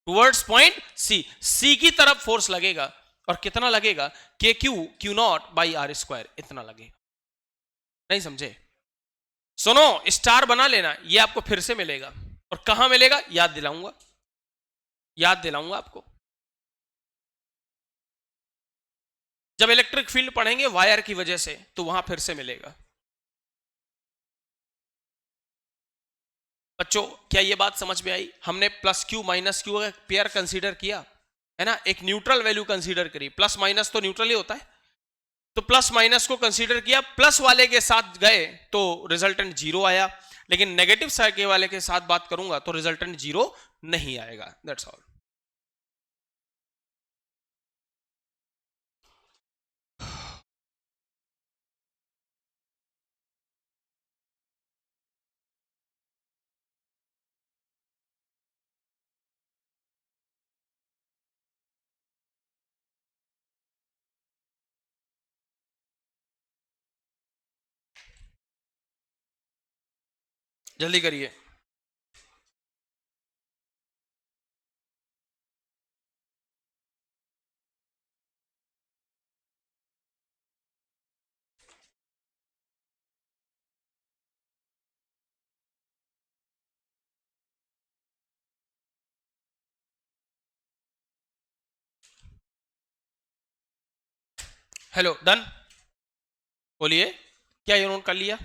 towards point C, C की तरफ फोर्स लगेगा और कितना लगेगा, K q q not by are square, इतना लगेगा। नहीं समझे? सुनो, स्टार बना लेना, ये आपको फिर से मिलेगा। और कहां मिलेगा, याद दिलाऊंगा, याद दिलाऊंगा आपको। जब इलेक्ट्रिक फील्ड पढ़ेंगे वायर की वजह से, तो वहां फिर से मिलेगा। बच्चों, क्या ये बात समझ में आई? हमने प्लस क्यू माइनस क्यू का पेयर कंसीडर किया है ना, एक न्यूट्रल वैल्यू कंसीडर करी। प्लस माइनस तो न्यूट्रल ही होता है, तो प्लस माइनस को कंसीडर किया, प्लस वाले के साथ गए तो रिजल्टेंट जीरो आया, लेकिन नेगेटिव साइड के वाले के साथ बात करूंगा तो रिजल्टेंट जीरो नहीं आएगा। That's all. जल्दी करिए। Hello, done? बोलिए, क्या ये नोट कर लिया?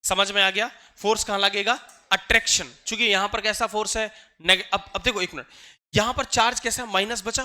समझ में आ गया? फोर्स कहां लगेगा, अट्रैक्शन। चूंकि यहां पर कैसा फोर्स है, अब देखो एक मिनट, यहां पर चार्ज कैसा, माइनस बचा,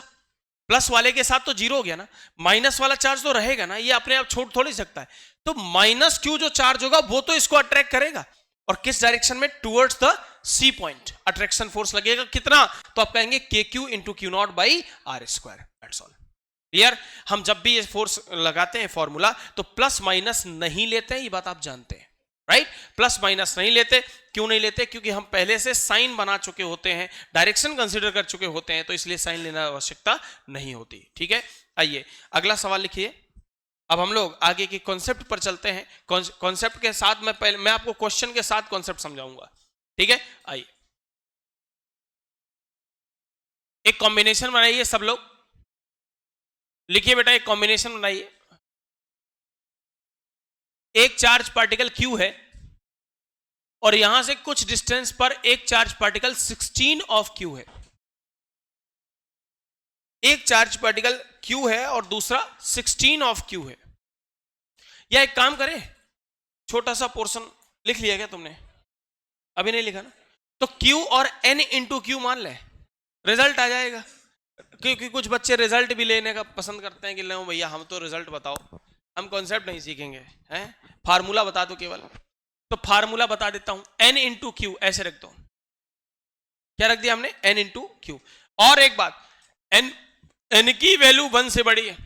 प्लस वाले के साथ तो जीरो हो गया ना, माइनस वाला चार्ज तो रहेगा ना, ये अपने आप छोड़ थोड़ी सकता है। तो माइनस क्यू जो चार्ज होगा वो तो इसको अट्रैक्ट करेगा, और किस डायरेक्शन में, towards the C point. Attraction force लगेगा कितना, तो आप कहेंगे k q into q not by are square. That's all. Clear? हम जब भी ये फोर्स लगाते हैं फॉर्मूला, तो प्लस माइनस नहीं लेते हैं, ये बात आप जानते हैं, राइट? प्लस माइनस नहीं लेते। क्यों नहीं लेते? क्योंकि हम पहले से साइन बना चुके होते हैं, डायरेक्शन कंसीडर कर चुके होते हैं, तो इसलिए साइन लेना आवश्यकता नहीं होती। ठीक है, आइए अगला सवाल लिखिए। अब हम लोग आगे के कॉन्सेप्ट पर चलते हैं। कॉन्सेप्ट के साथ मैं आपको क्वेश्चन के साथ कॉन्सेप्ट समझाऊंगा। ठीक है, आइए एक कॉम्बिनेशन बनाइए सब लोग। लिखिए बेटा, एक कॉम्बिनेशन बनाइए। एक चार्ज पार्टिकल Q है और यहां से कुछ डिस्टेंस पर एक चार्ज पार्टिकल 16 ऑफ Q है। एक चार्ज पार्टिकल Q है और दूसरा 16 ऑफ Q है। या एक काम करें, छोटा सा पोर्शन लिख लिया क्या तुमने? अभी नहीं लिखा ना? तो Q और N इंटू Q मान ले, रिजल्ट आ जाएगा। क्योंकि कुछ बच्चे रिजल्ट भी लेने का पसंद करते हैं कि लो भैया हम तो रिजल्ट बताओ, हम कॉन्सेप्ट नहीं सीखेंगे, हैं? फार्मूला बता दो केवल। तो फार्मूला बता देता हूं, N इंटू क्यू ऐसे रख दो। क्या रख दिया हमने? N into Q. और एक बात, N की वैल्यू 1 से बड़ी है,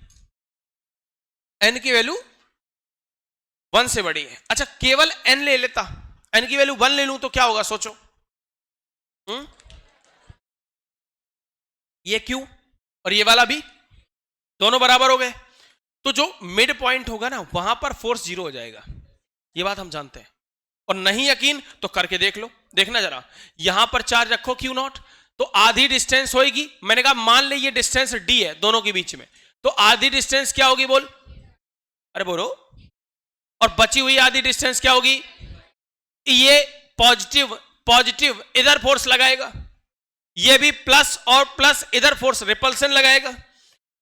N की वैल्यू 1 से बड़ी है। अच्छा, केवल N ले लेता, N की वैल्यू 1 ले लूं तो क्या होगा, सोचो। ये Q और ये वाला भी दोनों बराबर हो गए, तो जो मिड पॉइंट होगा ना, वहां पर फोर्स जीरो हो जाएगा। ये बात हम जानते हैं। और नहीं यकीन तो करके देख लो। देखना जरा, यहां पर चार्ज रखो Q नॉट, तो आधी डिस्टेंस होगी। मैंने कहा मान ले ये डिस्टेंस D है दोनों के बीच में, तो आधी डिस्टेंस क्या होगी, बोल, अरे बोलो। और बची हुई आधी डिस्टेंस क्या होगी? ये पॉजिटिव पॉजिटिव इधर फोर्स लगाएगा, ये भी प्लस और प्लस इधर फोर्स रिपल्सन लगाएगा।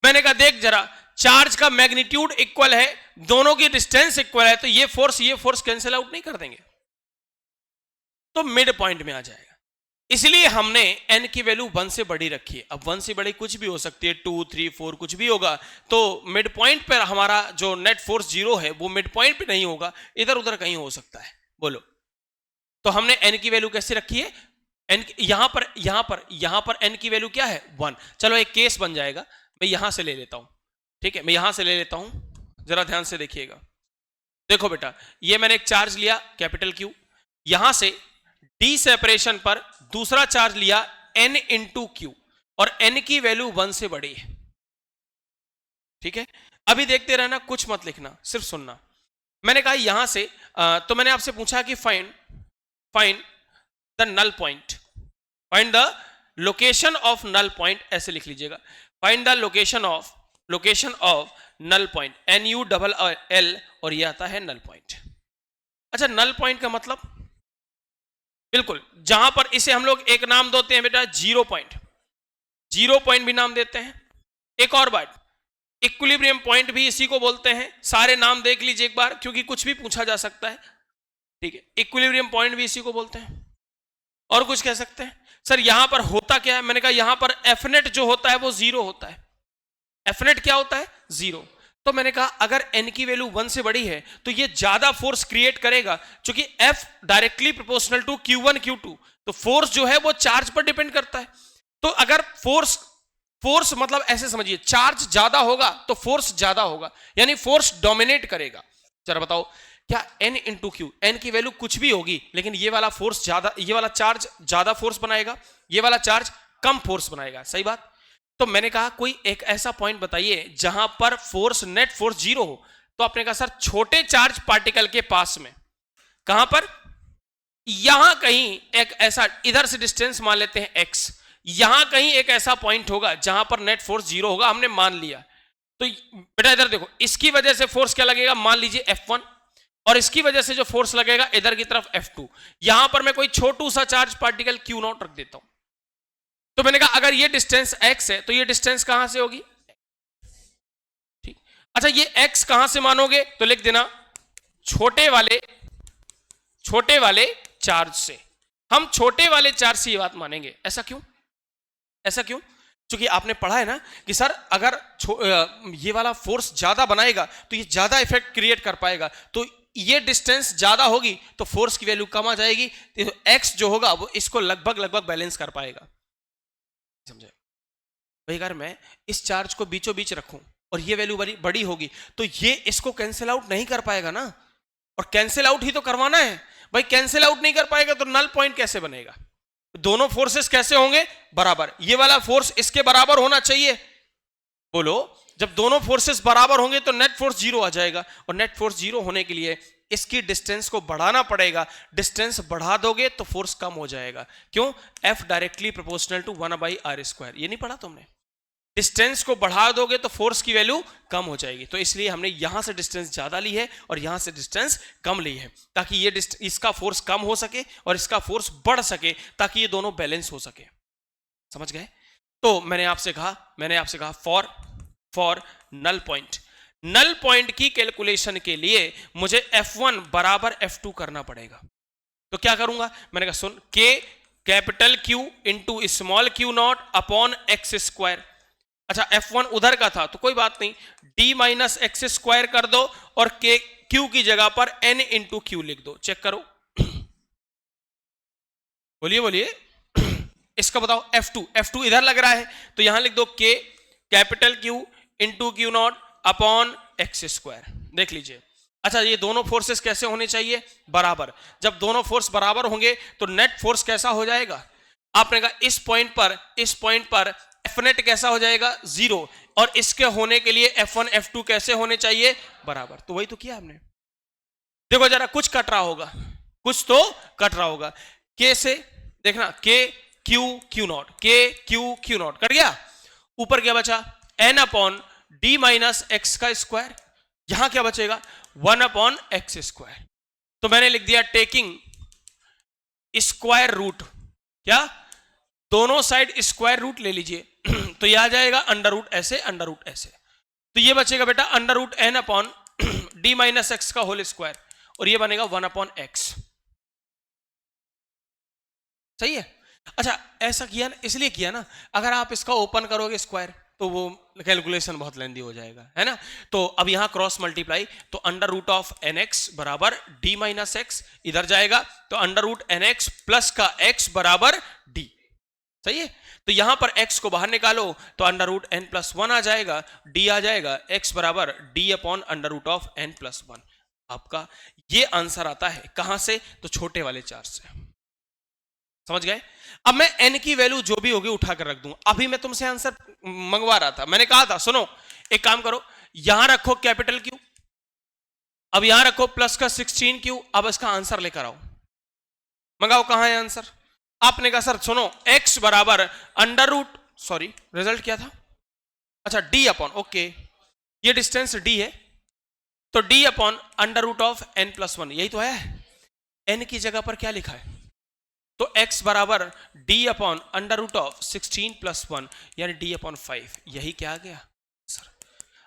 मैंने कहा देख जरा, चार्ज का मैग्नीट्यूड इक्वल है, दोनों की डिस्टेंस इक्वल है, तो ये फोर्स कैंसिल आउट नहीं कर देंगे, तो मिड पॉइंट में आ जाएगा। इसलिए हमने n की वैल्यू 1 से बड़ी रखी है। अब 1 से बड़ी कुछ भी हो सकती है, 2, 3, 4 कुछ भी होगा, तो मिड पॉइंट पर हमारा जो नेट फोर्स जीरो है वो मिड पॉइंट पे नहीं होगा, इधर उधर कहीं हो सकता है। बोलो, तो हमने n की वैल्यू कैसे रखी है? यहां पर n की वैल्यू क्या है? 1। चलो एक केस बन जाएगा, मैं यहां से ले लेता हूं। ठीक है, मैं यहां से ले लेता हूं, जरा ध्यान से देखिएगा। देखो बेटा, ये मैंने एक चार्ज लिया कैपिटल Q, यहां से D सेपरेशन पर दूसरा चार्ज लिया N इंटू क्यू, और N की वैल्यू 1 से बड़ी है। ठीक है, अभी देखते रहना, कुछ मत लिखना, सिर्फ सुनना। मैंने कहा यहां से तो मैंने आपसे पूछा कि find the null point, find the location of null point, ऐसे लिख लीजिएगा, find the location of null point, NULL, और ये आता है नल पॉइंट। अच्छा, नल पॉइंट का मतलब बिल्कुल जहां पर इसे हम लोग एक नाम देते हैं बेटा जीरो पॉइंट भी नाम देते हैं। एक और बात, इक्विलिब्रियम पॉइंट भी इसी को बोलते हैं। सारे नाम देख लीजिए एक बार, क्योंकि कुछ भी पूछा जा सकता है, ठीक है। इक्विलिब्रियम पॉइंट भी इसी को बोलते हैं। और कुछ कह सकते हैं सर यहां पर होता क्या है, मैंने कहा यहां पर एफनेट जो होता है वो जीरो होता है। एफनेट क्या होता है? जीरो। तो मैंने कहा अगर n की वैल्यू 1 से बड़ी है तो ये ज्यादा फोर्स क्रिएट करेगा, क्योंकि F directly proportional to Q1 Q2, तो फोर्स जो है वो चार्ज पर डिपेंड करता है। तो अगर फोर्स मतलब ऐसे समझिए, चार्ज ज्यादा होगा तो फोर्स ज्यादा होगा, यानी फोर्स डोमिनेट करेगा। जरा बताओ क्या n इंटू क्यू, n की वैल्यू कुछ भी होगी लेकिन ये वाला फोर्स ज्यादा, ये वाला चार्ज ज्यादा फोर्स बनाएगा, ये वाला चार्ज कम फोर्स बनाएगा, सही बात। तो मैंने कहा कोई एक ऐसा पॉइंट बताइए जहां पर फोर्स, नेट फोर्स जीरो हो। तो आपने कहा सर छोटे चार्ज पार्टिकल के पास में, कहां पर? यहां कहीं एक ऐसा, इधर से डिस्टेंस मान लेते हैं x, यहां कहीं एक ऐसा पॉइंट होगा जहां पर नेट फोर्स जीरो होगा, हमने मान लिया। तो बेटा इधर देखो, इसकी वजह से फोर्स क्या लगेगा, मान लीजिए F1, और इसकी वजह से जो फोर्स लगेगा इधर की तरफ F2। यहां पर मैं कोई छोटू सा चार्ज पार्टिकल Q0 रख देता हूं। तो मैंने कहा अगर ये डिस्टेंस x है तो ये डिस्टेंस कहां से होगी, ठीक। अच्छा ये x कहां से मानोगे, तो लिख देना छोटे वाले चार्ज से। हम छोटे वाले चार्ज से ये बात मानेंगे। ऐसा क्यों? क्योंकि आपने पढ़ा है ना कि सर अगर ये वाला फोर्स ज्यादा बनाएगा तो ये ज्यादा इफेक्ट क्रिएट कर पाएगा, तो ये डिस्टेंस ज्यादा होगी तो फोर्स की वैल्यू कम आ जाएगी, तो x जो होगा वो इसको लगभग बैलेंस कर पाएगा, समझे भाई। अगर मैं इस चार्ज को बीचों बीच रखूं और ये वैल्यू बड़ी होगी तो ये इसको कैंसिल आउट नहीं कर पाएगा ना, और कैंसिल आउट ही तो करवाना है भाई। कैंसिल आउट नहीं कर पाएगा तो नल पॉइंट कैसे बनेगा? दोनों फोर्सेस कैसे होंगे? बराबर। ये वाला फोर्स इसके बराबर होना चाहिए। बोलो, जब दोनों फोर्सेस बराबर होंगे तो नेट फोर्स जीरो आ जाएगा, और नेट फोर्स जीरो होने के लिए इसकी डिस्टेंस को बढ़ाना पड़ेगा। डिस्टेंस बढ़ा दोगे तो फोर्स कम हो जाएगा। क्यों? F directly proportional to 1/r²। ये नहीं पढ़ा तुमने? डिस्टेंस को बढ़ा दोगे तो फोर्स की वैल्यू कम हो जाएगी। तो इसलिए हमने यहां से डिस्टेंस ज्यादा ली है और यहां से डिस्टेंस कम ली है, ताकि ये इसका फोर्स कम हो सके और इसका फोर्स बढ़ सके, ताकि ये दोनों बैलेंस हो सके। समझ गए? तो मैंने आपसे कहा फॉर नल पॉइंट की कैलकुलेशन के लिए मुझे F1 बराबर F2 करना पड़ेगा। तो क्या करूंगा? मैंने कहा सुन, K capital Q into small Q0 upon x²। अच्छा F1 उधर का था तो कोई बात नहीं, d माइनस x² कर दो और Q की जगह पर n इंटू Q लिख दो। चेक करो, बोलिए इसका बताओ। F2 इधर लग रहा है तो यहां लिख दो K capital Q into Q0 upon x²। देख लीजिए। अच्छा ये दोनों फोर्सेस कैसे होने चाहिए? बराबर। जब दोनों फोर्स बराबर होंगे तो नेट फोर्स कैसा हो जाएगा? आपने कहा इस पॉइंट पर Fnet कैसा हो जाएगा? जीरो। और इसके होने के लिए F1 F2 कैसे होने चाहिए? बराबर। तो वही तो किया हमने। देखो जरा, कुछ कट रहा होगा। K से देखना, K Q Q0, K Q Q0 cut गया। ऊपर क्या बचा? n upon d minus x का स्क्वायर। यहां क्या बचेगा? 1 अपॉन x²। तो मैंने लिख दिया टेकिंग स्क्वायर रूट। क्या? दोनों साइड स्क्वायर रूट ले लीजिए तो यह आ जाएगा अंडर रूट ऐसे। तो ये बचेगा बेटा under root n upon d minus x का होल स्क्वायर, और ये बनेगा 1 अपॉन x। सही है? अच्छा ऐसा किया ना, इसलिए किया ना, अगर आप इसका ओपन करोगे स्क्वायर तो वो कैलकुलेशन बहुत लेंदी हो जाएगा, है ना। तो अब यहां क्रॉस मल्टीप्लाई, तो अंडर रूट ऑफ nx बराबर d माइनस एक्स, इधर जाएगा तो अंडर रूट nx प्लस का x बराबर d। सही है? तो यहां पर x को बाहर निकालो तो अंडर रूट n प्लस 1 आ जाएगा, d आ जाएगा, x बराबर d upon under root of n plus 1। आपका ये आंसर आता है कहां से? तो छोटे वाले चार्ज से। समझ गए? अब मैं n की वैल्यू जो भी होगी उठा कर रख दूंगा। अभी मैं तुमसे आंसर मंगवा रहा था, मैंने कहा था सुनो एक काम करो, यहां रखो कैपिटल Q, अब यहां रखो प्लस का 16Q। अब इसका आंसर लेकर आओ, मंगाओ। कहां है आंसर? आपने कहा सर सुनो x बराबर अंडर रूट, सॉरी रिजल्ट क्या था, अच्छा d अपॉन, ओके ये डिस्टेंस d है, तो d upon under root of n+1, यही तो है। n की जगह पर क्या लिखा है, तो x बराबर d upon under root of 16+1 यानी d अपॉन 5, यही क्या आ गया सर।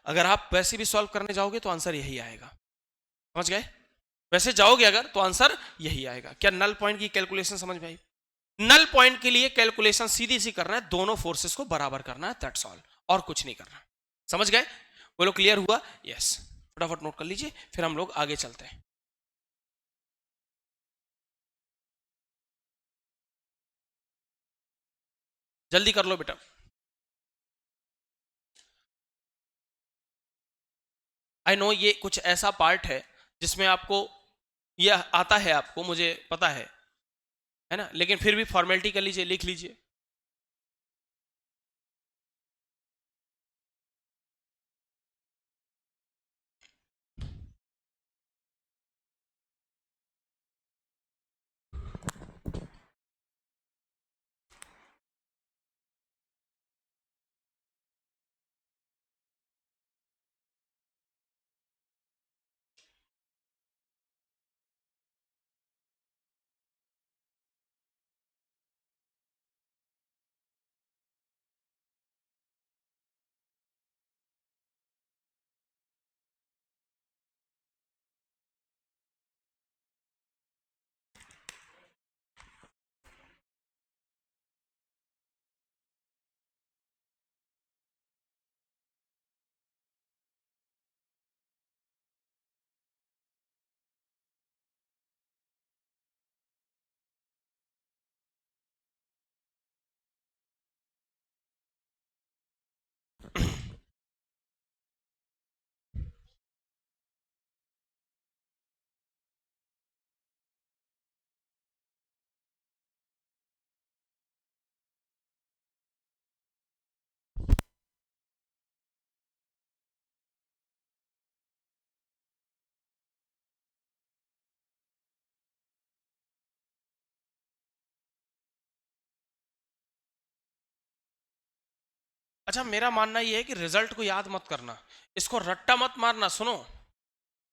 अगर आप वैसे भी सॉल्व करने जाओगे तो आंसर यही आएगा, समझ गए, वैसे जाओगे अगर तो आंसर यही आएगा। क्या नल पॉइंट की कैलकुलेशन समझ में आई? नल पॉइंट के लिए कैलकुलेशन सीधी सी करना है, दोनों फोर्सेस को बराबर करना है, दैट्स ऑल, और कुछ नहीं करना, समझ गए, बोलो क्लियर हुआ? यस, फटाफट नोट कर लीजिए फिर हम लोग आगे चलते हैं। जल्दी कर लो बेटा। आई नो ये कुछ ऐसा पार्ट है जिसमें आपको यह आता है, आपको मुझे पता है ना, लेकिन फिर भी फॉर्मेलिटी कर लीजिए, लिख लीजिए। अच्छा मेरा मानना यह है कि रिजल्ट को याद मत करना, इसको रट्टा मत मारना, सुनो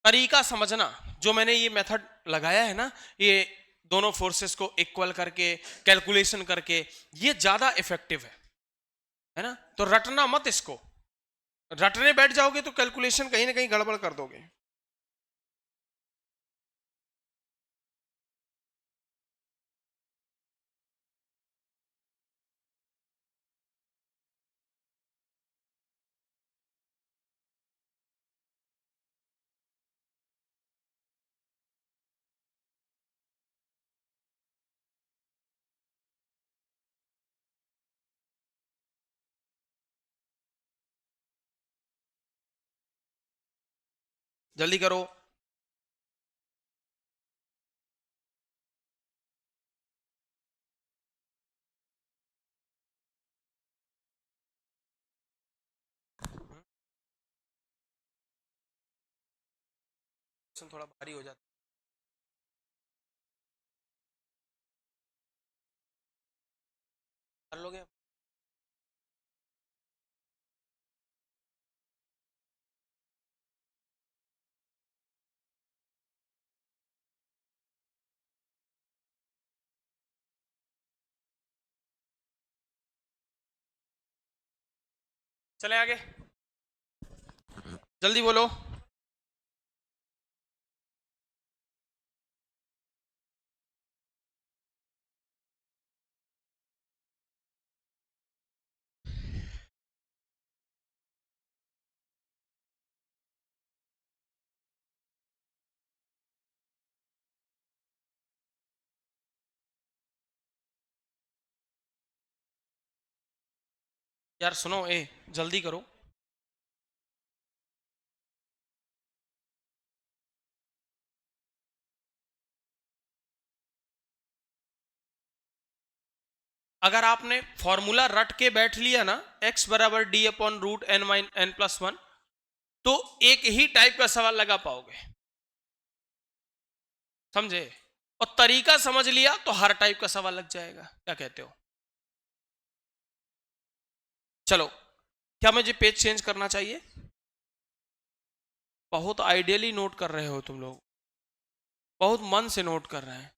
तरीका समझना। जो मैंने ये मेथड लगाया है ना, ये दोनों फोर्सेस को इक्वल करके कैलकुलेशन करके, ये ज्यादा इफेक्टिव है ना, तो रटना मत इसको, रटने बैठ जाओगे तो कैलकुलेशन कहीं ना कहीं गड़बड़ कर दोगे। जल्दी करो। थोड़ा भारी हो जाता, कर लोगे? चले आगे, जल्दी बोलो। यार सुनो, जल्दी करो। अगर आपने फॉर्मूला रट के बैठ लिया ना, x बराबर डी अपॉन रूट n+1, तो एक ही टाइप का सवाल लगा पाओगे, समझे? और तरीका समझ लिया तो हर टाइप का सवाल लग जाएगा। क्या कहते हो? चलो, क्या मुझे पेज चेंज करना चाहिए? बहुत आइडियली नोट कर रहे हो तुम लोग, बहुत मन से नोट कर रहे हैं।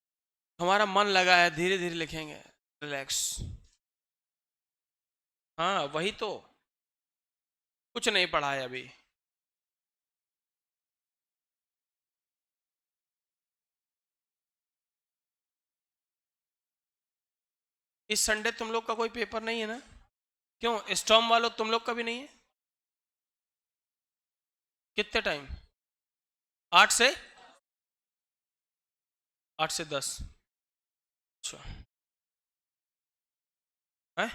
हमारा मन लगा है, धीरे धीरे लिखेंगे, रिलैक्स। हाँ वही तो, कुछ नहीं पढ़ा है अभी। इस संडे तुम लोग का कोई पेपर नहीं है ना? क्यों, स्टॉर्म वालों तुम लोग का भी नहीं है? कितने टाइम? 8 से 10? अच्छा है,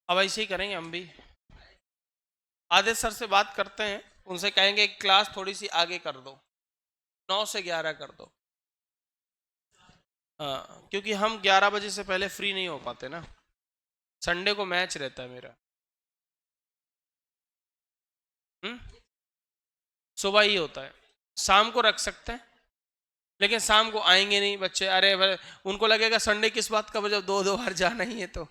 अब ऐसे ही करेंगे हम भी। आदित्य सर से बात करते हैं, उनसे कहेंगे क्लास थोड़ी सी आगे कर दो, 9 से 11 कर दो। हाँ, क्योंकि हम 11 बजे से पहले फ्री नहीं हो पाते ना, संडे को मैच रहता है मेरा। सुबह ही होता है, शाम को रख सकते हैं, लेकिन शाम को आएंगे नहीं बच्चे। अरे उनको लगेगा संडे किस बात का, जब दो बार जाना ही है तो।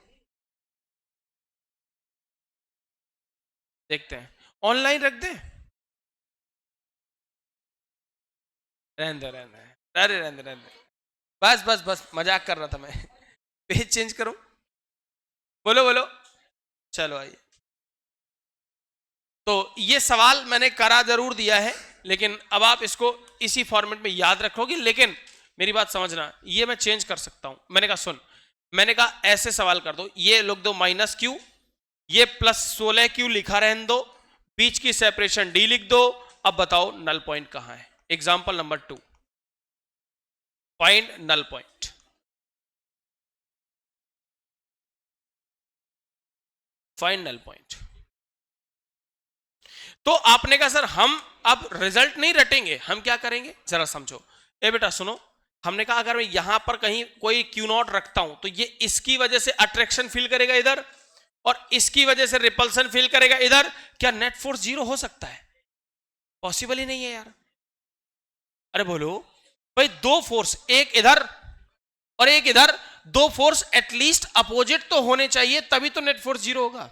देखते हैं, ऑनलाइन रख दे, रहने दे रहने दे, अरे रहने दे रहने दे, बस बस बस मजाक कर रहा था मैं। पेज चेंज करूं? बोलो बोलो। चलो आइए। तो ये सवाल मैंने करा जरूर दिया है, लेकिन अब आप इसको इसी फॉर्मेट में याद रखोगे। लेकिन मेरी बात समझना, ये मैं चेंज कर सकता हूं। मैंने कहा सुन, मैंने कहा ऐसे सवाल कर दो, ये लिख दो माइनस क्यू, ये प्लस 16 क्यू लिखा रहने दो, बीच की सेपरेशन डी लिख दो। अब बताओ नल पॉइंट कहां है? Example number 2, find null point. Find null point. तो आपने कहा सर हम अब रिजल्ट नहीं रटेंगे, हम क्या करेंगे जरा समझो। ए बेटा सुनो, हमने कहा अगर मैं यहां पर कहीं कोई क्यू नॉट रखता हूं तो ये इसकी वजह से अट्रैक्शन फील करेगा इधर, और इसकी वजह से रिपल्सन फील करेगा इधर। क्या नेट फोर्स 0 हो सकता है? पॉसिबल ही नहीं है यार। अरे बोलो भाई, दो फोर्स, एक इधर और एक इधर, दो फोर्स एटलीस्ट अपोजिट तो होने चाहिए, तभी तो नेट फोर्स 0 होगा।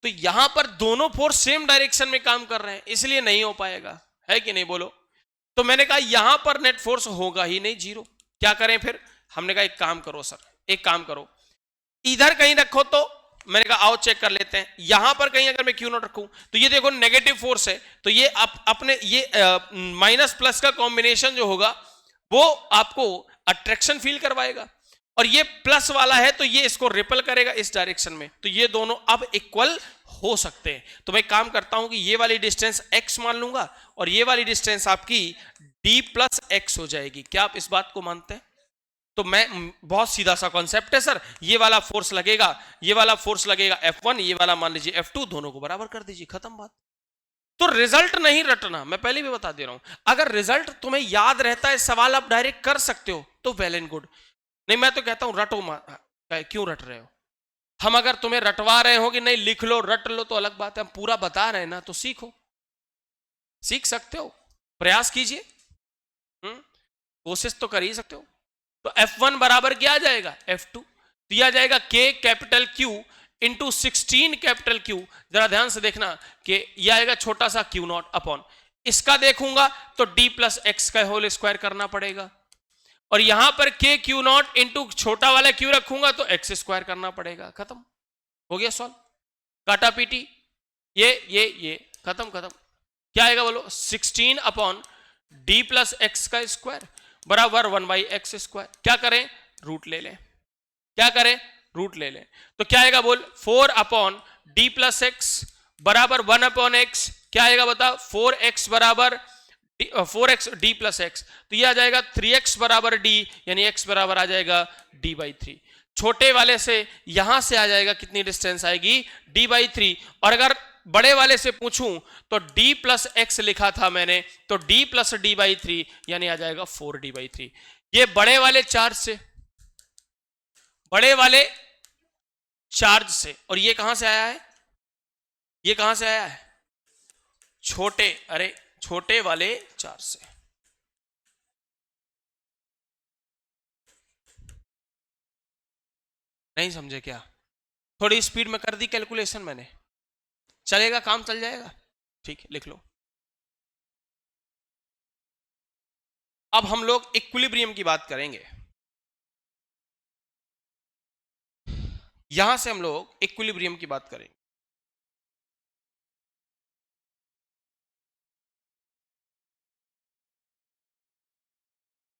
तो यहां पर दोनों फोर्स सेम डायरेक्शन में काम कर रहे हैं, इसलिए नहीं हो पाएगा, है कि नहीं बोलो? तो मैंने कहा यहां पर नेट फोर्स होगा ही नहीं, 0। क्या करें फिर? हमने कहा एक काम करो सर, एक काम करो, इधर कहीं रखो। तो मैंने कहा आओ चेक कर लेते हैं, यहां पर कहीं अगर मैं क्यू नॉट रखूं तो ये देखो नेगेटिव फोर्स है, तो ये अपने ये माइनस प्लस का कॉम्बिनेशन जो होगा वो आपको अट्रैक्शन फील करवाएगा, और ये प्लस वाला है तो ये इसको रिपल करेगा इस डायरेक्शन में। तो ये दोनों अब इक्वल हो सकते हैं। तो मैं काम करता हूं कि ये वाली डिस्टेंस x मान लूंगा, और ये वाली डिस्टेंस आपकी d प्लस एक्स हो जाएगी। क्या आप इस बात को मानते हैं? तो मैं, बहुत सीधा सा कॉन्सेप्ट है सर, ये वाला फोर्स लगेगा, ये वाला फोर्स लगेगा F1, ये वाला मान लीजिए F2, दोनों को बराबर कर दीजिए, खत्म बात। तो रिजल्ट नहीं रटना, मैं पहले भी बता दे रहा हूं। अगर रिजल्ट तुम्हें याद रहता है, सवाल आप डायरेक्ट कर सकते हो, तो वेल एंड गुड। नहीं, मैं तो कहता हूं रटो, क्यों रट रहे हो? हम अगर तुम्हें रटवा रहे हो कि नहीं लिख लो रट लो तो अलग बात है, हम पूरा बता रहे हैं ना, तो सीखो, सीख सकते हो, प्रयास कीजिए, कोशिश तो कर ही सकते हो। तो F1 बराबर क्या आ जाएगा? F2। दिया जाएगा K capital Q into 16 capital Q। जरा ध्यान से देखना कि यह आएगा छोटा सा Q नॉट अपॉन, इसका देखूंगा तो D प्लस एक्स का होल स्क्वायर करना पड़ेगा, और यहां पर K Q नॉट इंटू छोटा वाला Q रखूंगा तो एक्स स्क्वायर करना पड़ेगा। खत्म हो गया सॉल्व, काटा पीटी, ये खत्म खत्म। क्या आएगा बोलो? 16 अपॉन डी प्लस एक्स का स्क्वायर बराबर 1/x²। क्या करें? रूट ले लें। क्या करें? रूट ले लें। तो क्या आएगा बोल? 4 अपॉन डी प्लस एक्स बराबर 1 अपॉन एक्स। क्या आएगा बता? 4x बराबर 4x डी प्लस एक्स, तो यह आ जाएगा 3x बराबर डी, यानी x बराबर आ जाएगा d/3। छोटे वाले से यहां से आ जाएगा, कितनी डिस्टेंस आएगी? d/3। और अगर बड़े वाले से पूछूं तो d प्लस एक्स लिखा था मैंने, तो d प्लस d/3 यानी आ जाएगा 4d/3। ये बड़े वाले चार्ज से, बड़े वाले चार्ज से, और ये कहां से आया है? ये कहां से आया है? छोटे, अरे छोटे वाले चार्ज से। नहीं समझे क्या? थोड़ी स्पीड में कर दी कैलकुलेशन मैंने, चलेगा, काम चल जाएगा। ठीक है, लिख लो। अब हम लोग इक्विलिब्रियम की बात करेंगे। यहां से हम लोग इक्विलिब्रियम की बात करेंगे।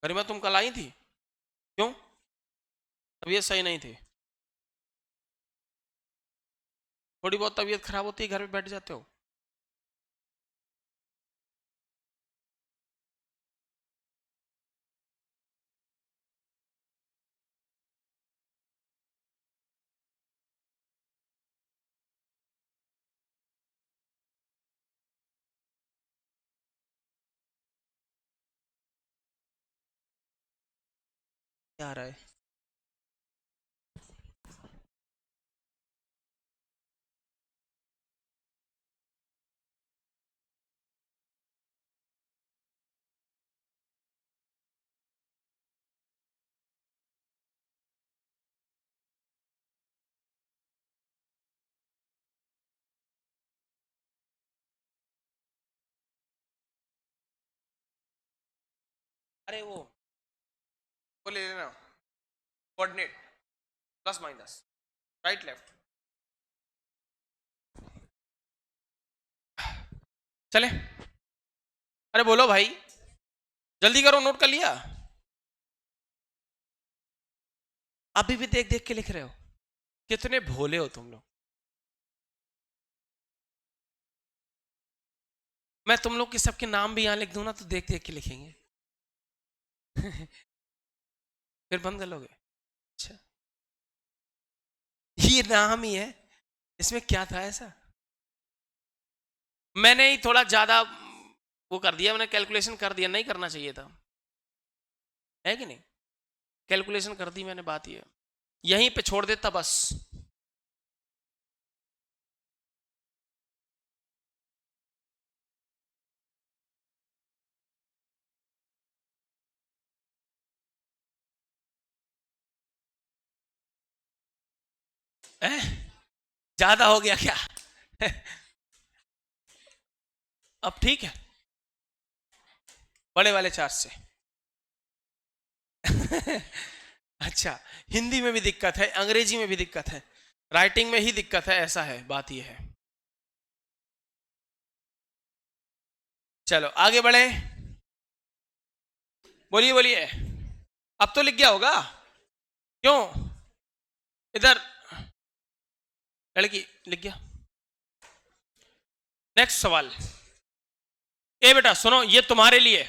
गरिमा तुम कल आई थी, क्यों? तबीयत सही नहीं थी? थोड़ी बहुत तबीयत खराब होती है, घर में बैठ जाते हो? क्या आ रहा है? अरे वो ले लेना, coordinate plus minus, right left. चले, अरे बोलो भाई, जल्दी करो, नोट कर लिया? अभी भी देख देख के लिख रहे हो? कितने भोले हो तुम लोग। मैं तुम लोग के सबके नाम भी यहां लिख दूं ना तो देख देख के लिखेंगे। फिर बंद कर लोगे? अच्छा, ये नाम ही है, इसमें क्या था ऐसा? मैंने ही थोड़ा ज्यादा वो कर दिया, मैंने कैलकुलेशन कर दिया, नहीं करना चाहिए था, है कि नहीं? कैलकुलेशन कर दी मैंने, बात ये यहीं पे छोड़ देता बस। ज्यादा हो गया क्या? अब ठीक है, बड़े वाले चार्ट से। अच्छा, हिंदी में भी दिक्कत है, अंग्रेजी में भी दिक्कत है, राइटिंग में ही दिक्कत है, ऐसा है, बात यह है। चलो आगे बढ़े, बोलिए बोलिए। अब तो लिख गया होगा, क्यों? इधर लड़की लिख गया। नेक्स्ट सवाल। ए बेटा सुनो, ये तुम्हारे लिए।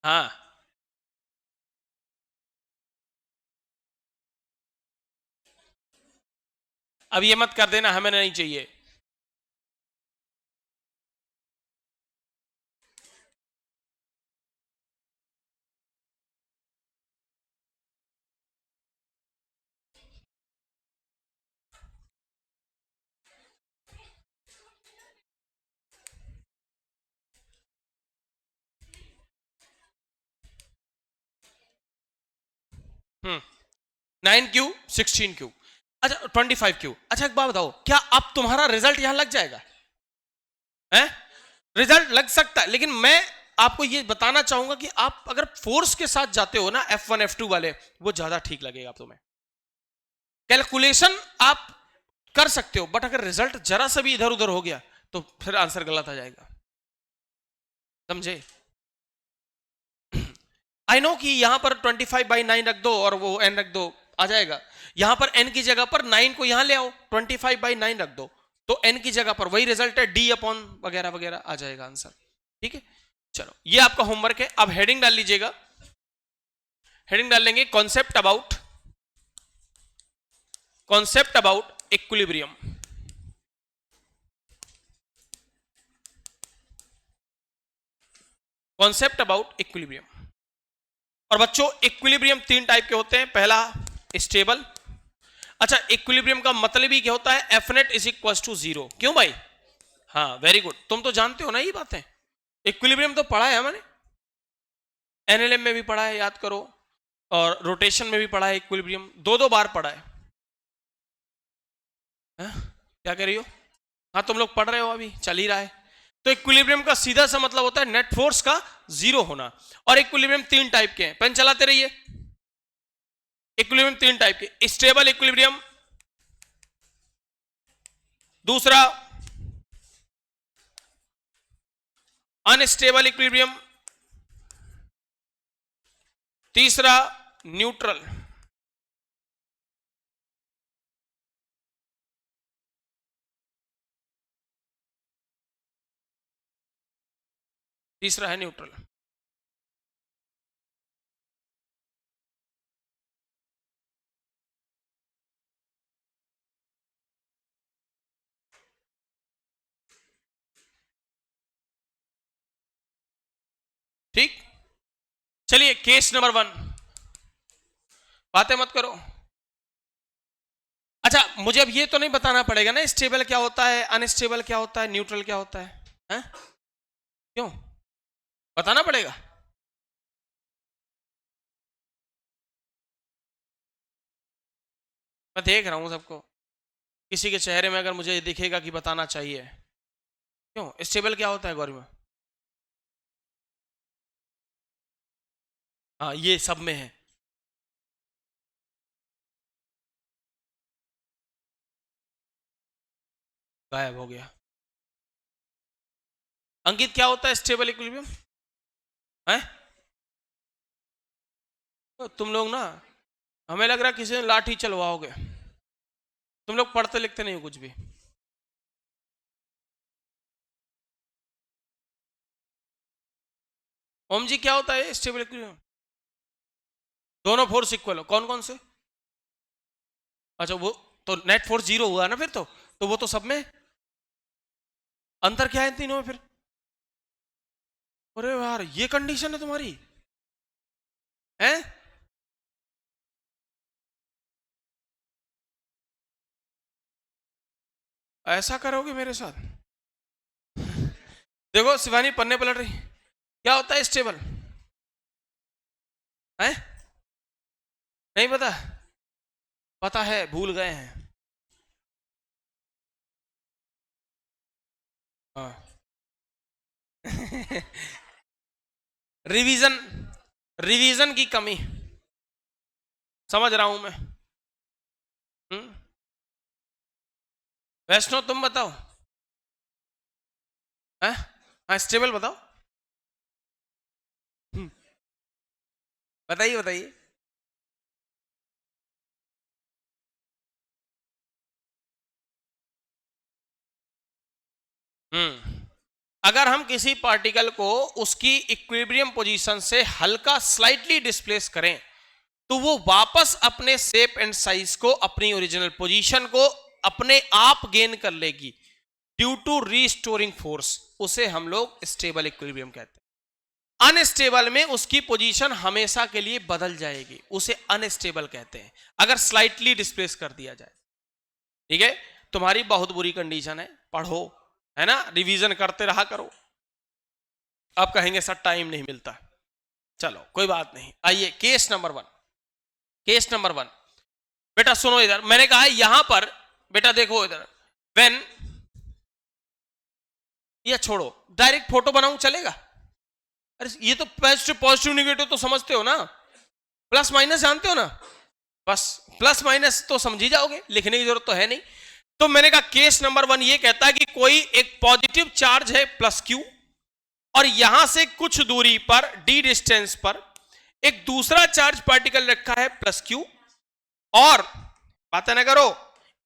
हाँ, अब ये मत कर देना, हमें नहीं चाहिए। हम्म, 9 क्यू 16 क्यू, अच्छा 25 क्यू। अच्छा एक बात बताओ, क्या अब तुम्हारा रिजल्ट यहां लग जाएगा? है, रिजल्ट लग सकता है, लेकिन मैं आपको ये बताना चाहूंगा कि आप अगर फोर्स के साथ जाते हो ना, F1 F2 वाले, वो ज्यादा ठीक लगेगा तुम्हें। कैलकुलेशन आप कर सकते हो, बट अगर रिजल्ट जरा सा भी इधर उधर हो गया तो फिर आंसर गलत आ जाएगा, समझे? आई नो कि यहां पर 25/9 रख दो और वो n रख दो, आ जाएगा। यहां पर n की जगह पर 9 को यहां ले आओ, 25/9 रख दो, तो n की जगह पर वही रिजल्ट है, d अपॉन वगैरह वगैरह आ जाएगा आंसर। ठीक है, चलो ये आपका होमवर्क है। अब हेडिंग डाल लीजिएगा, हेडिंग डाल लेंगे concept about equilibrium. Concept about equilibrium. और बच्चों इक्विलिब्रियम 3 टाइप के होते हैं। पहला स्टेबल। अच्छा, इक्विलिब्रियम का मतलब ही क्या होता है? F net is equal to 0। क्यों भाई? हाँ वेरी गुड, तुम तो जानते हो ना ये बातें, इक्विलिब्रियम तो पढ़ा है मैंने। एनएलएम में भी पढ़ा है, याद करो, और रोटेशन में भी पढ़ा है इक्विलिब्रियम, दो बार पढ़ा है। क्या कह रही हो? हाँ तुम लोग पढ़ रहे हो, अभी चल ही रहा है। तो इक्विलिब्रियम का सीधा सा मतलब होता है नेट फोर्स का जीरो होना। और इक्विलिब्रियम तीन टाइप के हैं, पेन चलाते रहिए। इक्विलिब्रियम तीन टाइप के, स्टेबल इक्विलिब्रियम, दूसरा अनस्टेबल इक्विलिब्रियम, तीसरा न्यूट्रल। तीसरा है न्यूट्रल। ठीक, चलिए केस नंबर 1, बातें मत करो। अच्छा, मुझे अब ये तो नहीं बताना पड़ेगा ना स्टेबल क्या होता है, अनस्टेबल क्या होता है, न्यूट्रल क्या होता है? क्यों बताना पड़ेगा? मैं देख रहा हूं सबको, किसी के चेहरे में अगर मुझे दिखेगा कि बताना चाहिए। क्यों, स्टेबल क्या होता है गौरी? हाँ ये सब में है। गायब हो गया। अंकित क्या होता है स्टेबल इक्विलिब्रियम? है तो तुम लोग ना, हमें लग रहा किसी ने लाठी चलवाओगे। तुम लोग पढ़ते लिखते नहीं हो कुछ भी। ओम जी क्या होता है स्टेबल इक्विलिब्रियम? दोनों फोर्स इक्वल हो, कौन कौन से? अच्छा वो तो नेट फोर्स जीरो हुआ ना फिर तो वो तो सब में। अंतर क्या है तीनों में फिर? अरे यार ये कंडीशन है तुम्हारी है? ऐसा करोगे मेरे साथ? देखो शिवानी पन्ने पलट रही। क्या होता है स्टेबल? है नहीं पता? पता है, भूल गए हैं। हाँ रिवीजन, रिवीजन की कमी, समझ रहा हूं मैं। वैष्णव तुम बताओ। है हाँ स्टेबल बताओ। हम्म, बताइए बताइए। अगर हम किसी पार्टिकल को उसकी इक्विलिब्रियम पोजीशन से हल्का स्लाइटली डिस्प्लेस करें तो वो वापस अपने शेप एंड साइज को, अपनी ओरिजिनल पोजीशन को अपने आप गेन कर लेगी ड्यू टू रीस्टोरिंग फोर्स। उसे हम लोग स्टेबल इक्विलिब्रियम कहते हैं। अनस्टेबल में उसकी पोजीशन हमेशा के लिए बदल जाएगी, उसे अनस्टेबल कहते हैं अगर स्लाइटली डिस्प्लेस कर दिया जाए। ठीक है, तुम्हारी बहुत बुरी कंडीशन है, पढ़ो, है ना, रिवीजन करते रहा करो। अब कहेंगे सर टाइम नहीं मिलता। चलो कोई बात नहीं, आइए केस नंबर 1। केस नंबर 1 बेटा सुनो इधर, मैंने कहा है यहां पर बेटा देखो इधर, व्हेन, या छोड़ो डायरेक्ट फोटो बनाऊं चलेगा? अरे ये तो पॉजिटिव पॉजिटिव निगेटिव तो समझते हो ना, प्लस माइनस जानते हो ना, बस प्लस माइनस तो समझ ही जाओगे, लिखने की जरूरत तो है नहीं। तो मैंने कहा केस नंबर 1 ये कहता है कि कोई एक पॉजिटिव चार्ज है प्लस क्यू, और यहां से कुछ दूरी पर डी डिस्टेंस पर एक दूसरा चार्ज पार्टिकल रखा है प्लस क्यू, और बातें ना करो,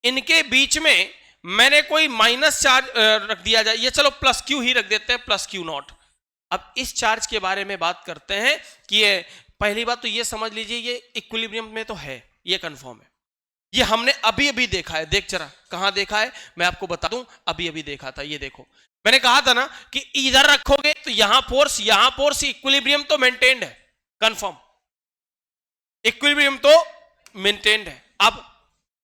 इनके बीच में मैंने कोई माइनस चार्ज रख दिया जाए, ये चलो प्लस क्यू ही रख देते हैं, प्लस क्यू नॉट। अब इस चार्ज के बारे में बात करते हैं कि ये, पहली बात तो ये समझ लीजिए ये इक्विलिब्रियम में तो है, ये कंफर्म है, ये हमने अभी अभी देखा है। देख जरा कहां देखा है, मैं आपको बता दूं, अभी अभी देखा था। ये देखो मैंने कहा था ना कि इधर रखोगे तो यहां फोर्स, इक्विलिब्रियम तो मेंटेन्ड है, कंफर्म, इक्विलिब्रियम तो मेंटेन्ड है। अब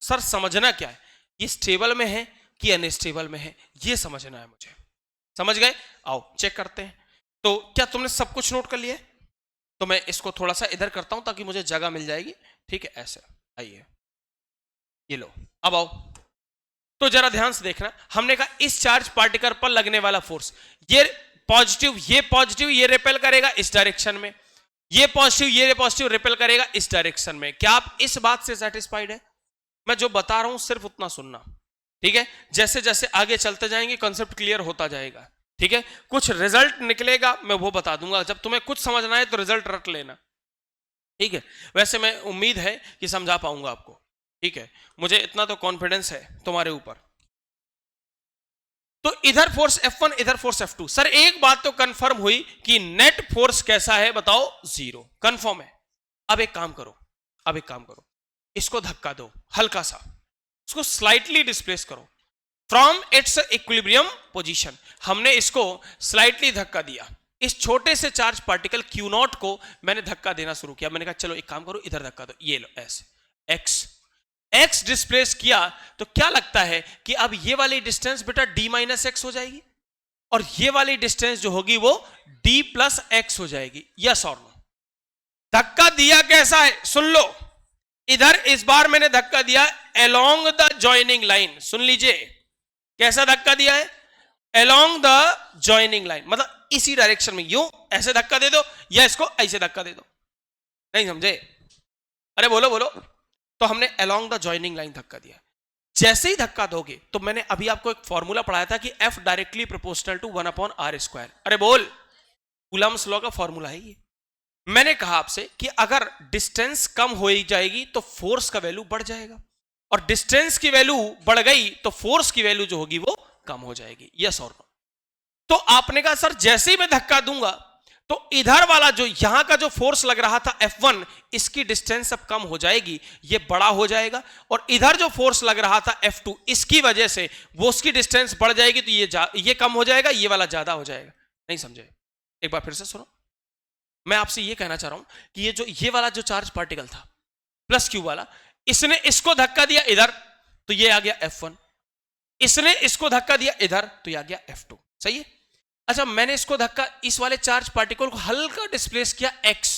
सर समझना क्या है, ये स्टेबल में है कि अनस्टेबल में है, ये समझना है मुझे। समझ गए? आओ चेक करते हैं। तो क्या तुमने सब कुछ नोट कर लिया? तो मैं इसको थोड़ा सा इधर करता हूं ताकि मुझे जगह मिल जाएगी, ठीक है। ऐसे आइए, ये लो, अब आओ। तो जरा ध्यान से देखना, हमने कहा इस चार्ज पार्टिकल पर लगने वाला फोर्स, ये पॉजिटिव ये रिपेल करेगा इस डायरेक्शन में, ये पॉजिटिव रिपेल करेगा इस डायरेक्शन में। क्या आप इस बात से सेटिस्फाइड है? मैं जो बता रहा हूं सिर्फ उतना सुनना, ठीक है। जैसे जैसे आगे चलते जाएंगे कंसेप्ट क्लियर होता जाएगा, ठीक है। कुछ रिजल्ट निकलेगा मैं वो बता दूंगा, जब तुम्हें कुछ समझना है तो रिजल्ट रट लेना, ठीक है। वैसे मैं उम्मीद है कि समझा पाऊंगा आपको, ठीक है। मुझे इतना तो कॉन्फिडेंस है तुम्हारे ऊपर। तो इधर फोर्स F1 इधर फोर्स F2। सर एक बात तो कंफर्म हुई कि नेट फोर्स कैसा है बताओ, 0 कंफर्म है। अब एक काम करो, इसको धक्का दो हल्का सा, इसको स्लाइटली डिस्प्लेस करो फ्रॉम इट्स इक्विलिब्रियम पोजीशन। हमने इसको स्लाइटली धक्का दिया, इस छोटे से चार्ज पार्टिकल Q0 को मैंने धक्का देना शुरू किया। मैंने कहा चलो एक काम करो, इधर धक्का दो, ये लो ऐसे x डिस्प्लेस किया तो क्या लगता है कि अब ये वाली डिस्टेंस बेटा d माइनस एक्स हो जाएगी और ये वाली डिस्टेंस जो होगी वो d प्लस एक्स हो जाएगी। यस और नो? धक्का दिया कैसा है सुन लो, इधर इस बार मैंने धक्का दिया अलोंग द जॉइनिंग लाइन। सुन लीजिए कैसा धक्का दिया है, अलोंग द जॉइनिंग लाइन, मतलब इसी डायरेक्शन में, यूं ऐसे धक्का दे दो या इसको ऐसे धक्का दे दो। नहीं समझे? अरे बोलो। तो हमने अलोंग द जॉइनिंग लाइन धक्का दिया। जैसे ही धक्का दोगे तो मैंने अभी आपको एक फॉर्मूला पढ़ाया था कि F directly proportional to 1/r²। अरे बोल, कूलम्ब्स लॉ का फॉर्मूला है ये। मैंने कहा आपसे कि अगर डिस्टेंस कम हो जाएगी तो फोर्स का वैल्यू बढ़ जाएगा, और डिस्टेंस की वैल्यू बढ़ गई तो फोर्स की वैल्यू जो होगी वो कम हो जाएगी। यस और नो? तो आपने कहा सर जैसे ही मैं धक्का दूंगा तो इधर वाला जो यहां का जो फोर्स लग रहा था F1, इसकी डिस्टेंस अब कम हो जाएगी, ये बड़ा हो जाएगा, और इधर जो फोर्स लग रहा था F2, इसकी वजह से वो उसकी डिस्टेंस बढ़ जाएगी, तो ये कम हो जाएगा, ये वाला ज्यादा हो जाएगा। नहीं समझे? एक बार फिर से सुनो, मैं आपसे ये कहना चाह रहा हूं कि ये वाला जो चार्ज पार्टिकल था प्लस Q वाला, इसने इसको धक्का दिया इधर तो ये आ गया F1, इसने इसको धक्का दिया इधर तो ये आ गया F2। सही है? अच्छा, मैंने इसको धक्का इस वाले चार्ज पार्टिकल को हल्का डिस्प्लेस किया x,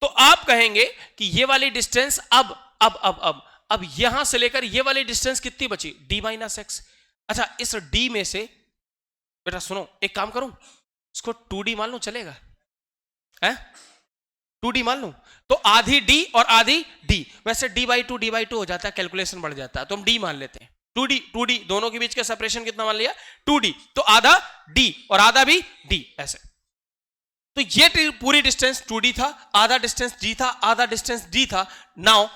तो आप कहेंगे कि ये वाली डिस्टेंस अब यहां से लेकर ये वाली डिस्टेंस कितनी बची, d माइनस एक्स। अच्छा, इस d में से बेटा सुनो, एक काम करूं, इसको 2d मान लो, चलेगा? है 2d मान लो तो आधी d और आधी d, वैसे d/2 हो जाता है, कैलकुलेशन बढ़ जाता है तो हम d मान लेते हैं। 2d दोनों के बीच का सेपरेशन कितना मान लिया, 2d, तो आधा d और आधा भी d, ऐसे। तो ये पूरी डिस्टेंस 2d था, आधा डिस्टेंस d था, आधा डिस्टेंस d था। नाउ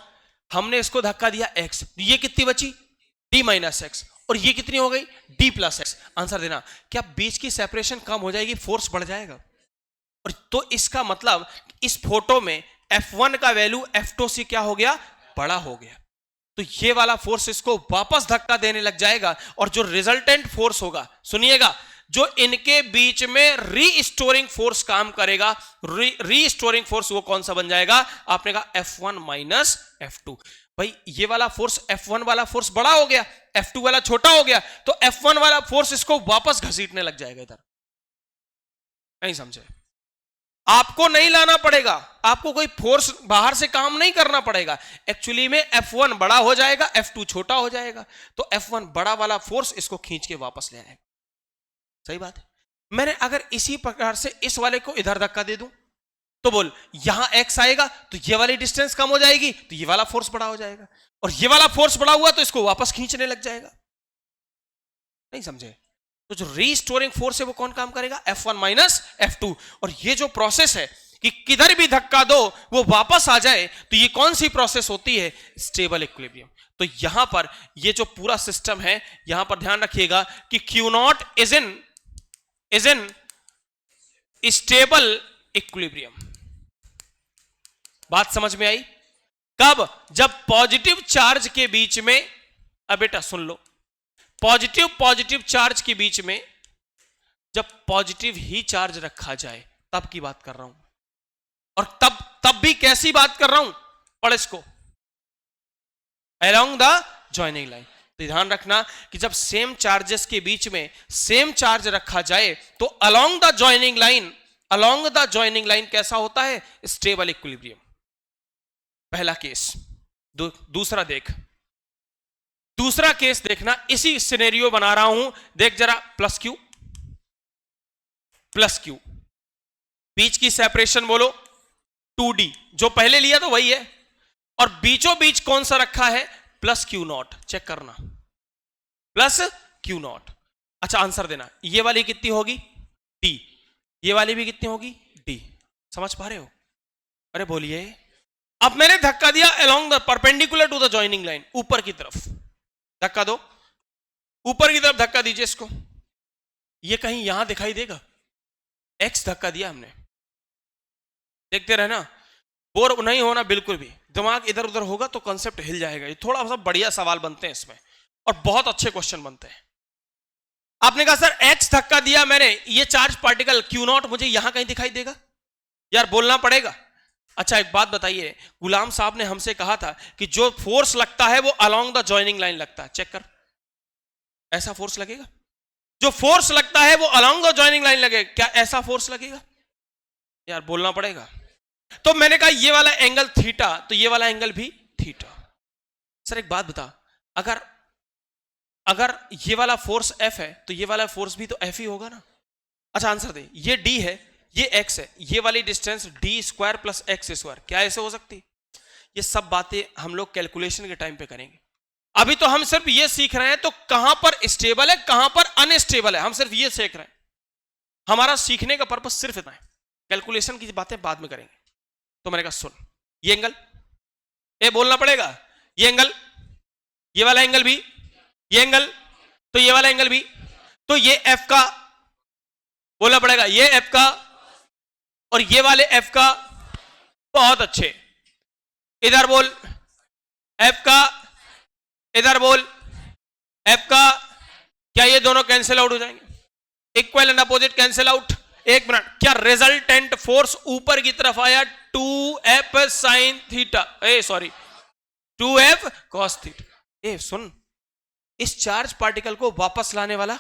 हमने इसको धक्का दिया x, ये कितनी बची, d माइनस एक्स, और ये कितनी हो गई, d प्लस एक्स। आंसर देना, क्या बीच की सेपरेशन कम हो जाएगी, फोर्स बढ़ जाएगा? और तो इसका मतलब इस फोटो में F1 का वैल्यू F2 से क्या हो गया, बड़ा हो गया। तो ये वाला फोर्स इसको वापस धक्का देने लग जाएगा, और जो रिजल्टेंट फोर्स होगा, सुनिएगा, जो इनके बीच में रीस्टोरिंग फोर्स काम करेगा, रीस्टोरिंग फोर्स वो कौन सा बन जाएगा, आपने कहा F1 माइनस F2। भाई ये वाला फोर्स F1 वाला फोर्स बड़ा हो गया, F2 वाला छोटा हो गया, तो F1 वाला फोर्स इसको वापस घसीटने लग जाएगा इधर। नहीं समझे? आपको नहीं लाना पड़ेगा, आपको कोई फोर्स बाहर से काम नहीं करना पड़ेगा। एक्चुअली में F1 बड़ा हो जाएगा, F2 छोटा हो जाएगा, तो F1 बड़ा वाला फोर्स इसको खींच के वापस ले आएगा। सही बात है? मैंने अगर इसी प्रकार से इस वाले को इधर धक्का दे दूं तो बोल, यहां x आएगा तो ये वाली डिस्टेंस कम हो जाएगी, तो ये वाला फोर्स बड़ा हो जाएगा, और ये वाला फोर्स बड़ा हुआ तो इसको वापस खींचने लग जाएगा। नहीं समझे? तो जो रीस्टोरिंग फोर्स है वो कौन काम करेगा, F1 माइनस F2। और ये जो प्रोसेस है कि किधर भी धक्का दो वो वापस आ जाए, तो ये कौन सी प्रोसेस होती है, स्टेबल इक्विलिब्रियम। तो यहां पर ये जो पूरा सिस्टम है, यहां पर ध्यान रखिएगा कि Q0 is in stable equilibrium. बात समझ में आई? कब? जब पॉजिटिव चार्ज के बीच में, अब बेटा सुन लो, पॉजिटिव चार्ज के बीच में जब पॉजिटिव ही चार्ज रखा जाए तब की बात कर रहा हूं, और तब भी कैसी बात कर रहा हूं, पढ़ इसको, अलोंग द जॉइनिंग लाइन। तो ध्यान रखना कि जब सेम चार्जेस के बीच में सेम चार्ज रखा जाए तो along the joining line along the joining line कैसा होता है? Stable equilibrium. पहला केस। दूसरा देख, दूसरा केस देखना, इसी सिनेरियो बना रहा हूं, देख जरा, प्लस क्यू प्लस क्यू, बीच की सेपरेशन बोलो 2d, जो पहले लिया तो वही है, और बीचों बीच कौन सा रखा है? Plus Q not. चेक करना, प्लस क्यू नॉट। अच्छा आंसर देना, ये वाली कितनी होगी? डी। ये वाली भी कितनी होगी? डी। समझ पा रहे हो? अरे बोलिए। अब मैंने धक्का दिया along the perpendicular to the joining line, ऊपर की तरफ धक्का दो, ऊपर की तरफ धक्का दीजिए इसको। ये कहीं यहां दिखाई देगा? एक्स धक्का दिया हमने, देखते रहना, बोर नहीं होना बिल्कुल भी। दिमाग इधर उधर होगा तो कॉन्सेप्ट हिल जाएगा। ये थोड़ा सा बढ़िया सवाल बनते हैं इसमें, और बहुत अच्छे क्वेश्चन बनते हैं। आपने कहा सर एक्स धक्का दिया मैंने, ये चार्ज पार्टिकल क्यू नॉट मुझे यहां कहीं दिखाई देगा? यार बोलना पड़ेगा। अच्छा एक बात बताइए, गुलाम साहब ने हमसे कहा था कि जो फोर्स लगता है वो अलोंग द जॉइनिंग लाइन लगता है। चेक कर, ऐसा फोर्स लगेगा? जो फोर्स लगता है वो अलोंग द जॉइनिंग लाइन लगेगा, क्या ऐसा फोर्स लगेगा? यार बोलना पड़ेगा। तो मैंने कहा ये वाला एंगल थीटा, तो ये वाला एंगल भी थीटा। सर एक बात बता, अगर अगर ये वाला फोर्स एफ है तो ये वाला फोर्स भी तो एफ ही होगा ना? अच्छा आंसर दे, ये डी है, ये एक्स है, ये वाली distance D square plus x square, क्या ऐसे हो सकती? ये सब बातें हम लोग कैलकुलेशन के टाइम पे करेंगे। अभी तो हम सिर्फ ये सीख रहे हैं, तो कहां पर स्टेबल है कहां पर अनस्टेबल है, हम सिर्फ ये सीख रहे हैं। हमारा सीखने का पर्पस सिर्फ इतना है, कैलकुलेशन की बातें बाद में करेंगे। तो मैंने कहा सुन, ये एंगल, ये बोलना पड़ेगा, ये एंगल, ये वाला एंगल भी, ये एंगल, तो ये वाला एंगल भी, तो ये एफ का बोलना पड़ेगा, ये एफ का, और ये वाले एफ का। बहुत अच्छे, इधर बोल एफ का, इधर बोल एफ का। क्या ये दोनों कैंसिल आउट हो जाएंगे? Equal and opposite cancel out. एक मिनट, क्या रिजल्टेंट फोर्स ऊपर की तरफ आया? 2f साइन थीटा, ए सॉरी 2f कॉस थीटा। ए सुन, इस चार्ज पार्टिकल को वापस लाने वाला,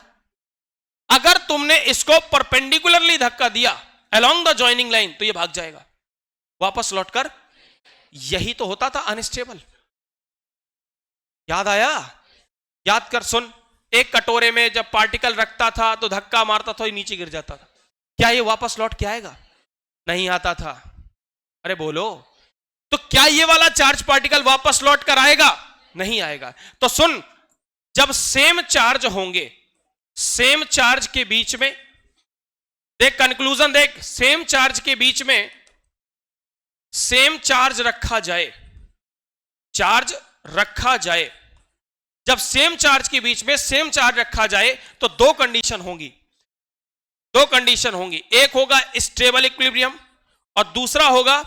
अगर तुमने इसको परपेंडिकुलरली धक्का दिया अलोंग द जॉइनिंग लाइन तो ये भाग जाएगा वापस लौटकर। यही तो होता था अनस्टेबल। याद आया? याद कर, सुन, एक कटोरे में जब पार्टिकल रखता था तो धक्का मारता था, नीचे गिर जाता था, क्या ये वापस लौट के आएगा? नहीं आता था। अरे बोलो, तो क्या ये वाला चार्ज पार्टिकल वापस लौट कर आएगा? नहीं आएगा। तो सुन, जब सेम चार्ज होंगे, सेम चार्ज के बीच में देख, कंक्लूजन देख, सेम चार्ज के बीच में सेम चार्ज रखा जाए, चार्ज रखा जाए, जब सेम चार्ज के बीच में सेम चार्ज रखा जाए तो दो कंडीशन होंगी, दो कंडीशन होंगी। एक होगा स्टेबल इक्विलिब्रियम और दूसरा होगा,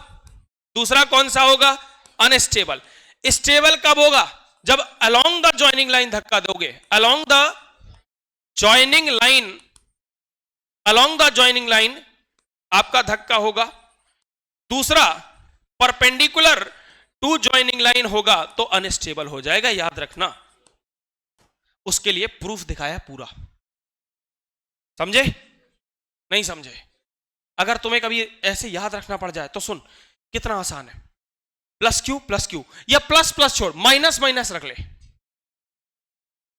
दूसरा कौन सा होगा? अनस्टेबल। स्टेबल कब होगा? जब अलोंग द जॉइनिंग लाइन धक्का दोगे, along the joining line, along the joining line आपका धक्का होगा। दूसरा परपेंडिकुलर टू जॉइनिंग लाइन होगा तो अनस्टेबल हो जाएगा, याद रखना। उसके लिए प्रूफ दिखाया पूरा। समझे? नहीं समझे? अगर तुम्हें कभी ऐसे याद रखना पड़ जाए तो सुन, कितना आसान है। प्लस क्यू, या प्लस प्लस छोड़, माइनस माइनस रख ले,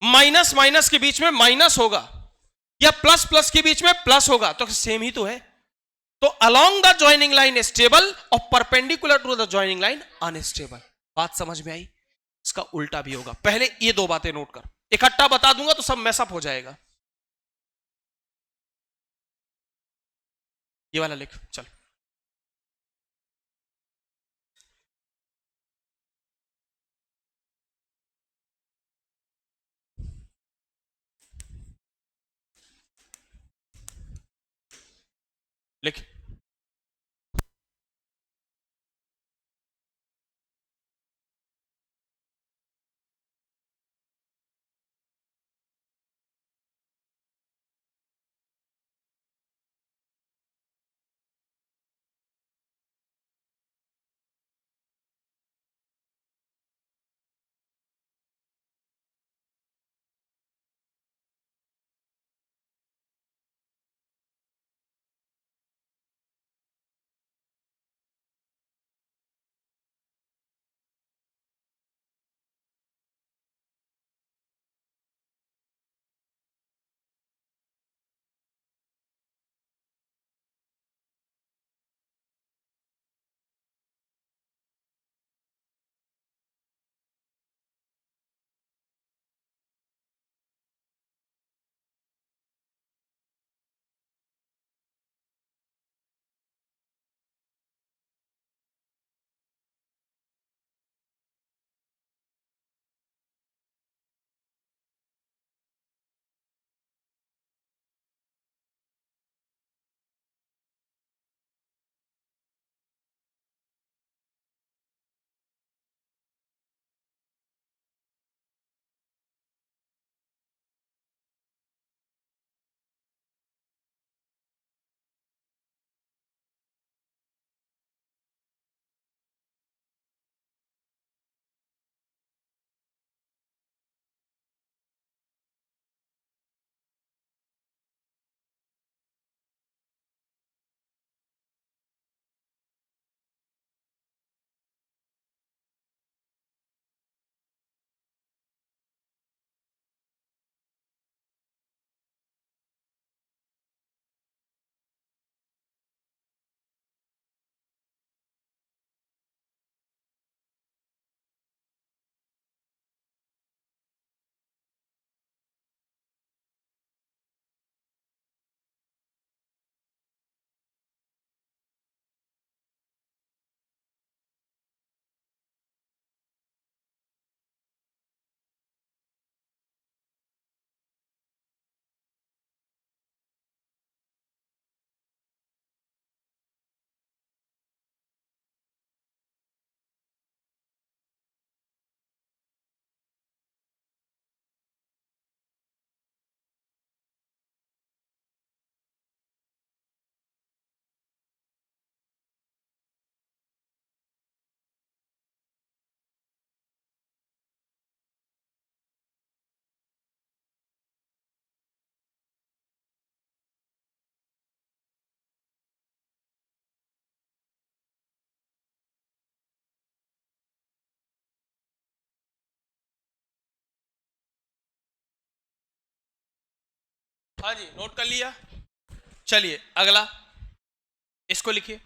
माइनस माइनस के बीच में माइनस होगा या प्लस प्लस के बीच में प्लस होगा, तो सेम ही तो है। तो along the joining line stable और perpendicular to the joining line unstable. बात समझ में आई? इसका उल्टा भी होगा। पहले ये दो बातें नोट कर, इकट्ठा बता दूंगा तो सब मैसअप हो जाएगा। ये वाला लिख, चल। लिख। हाँ जी, नोट कर लिया। चलिए अगला, इसको लिखिए।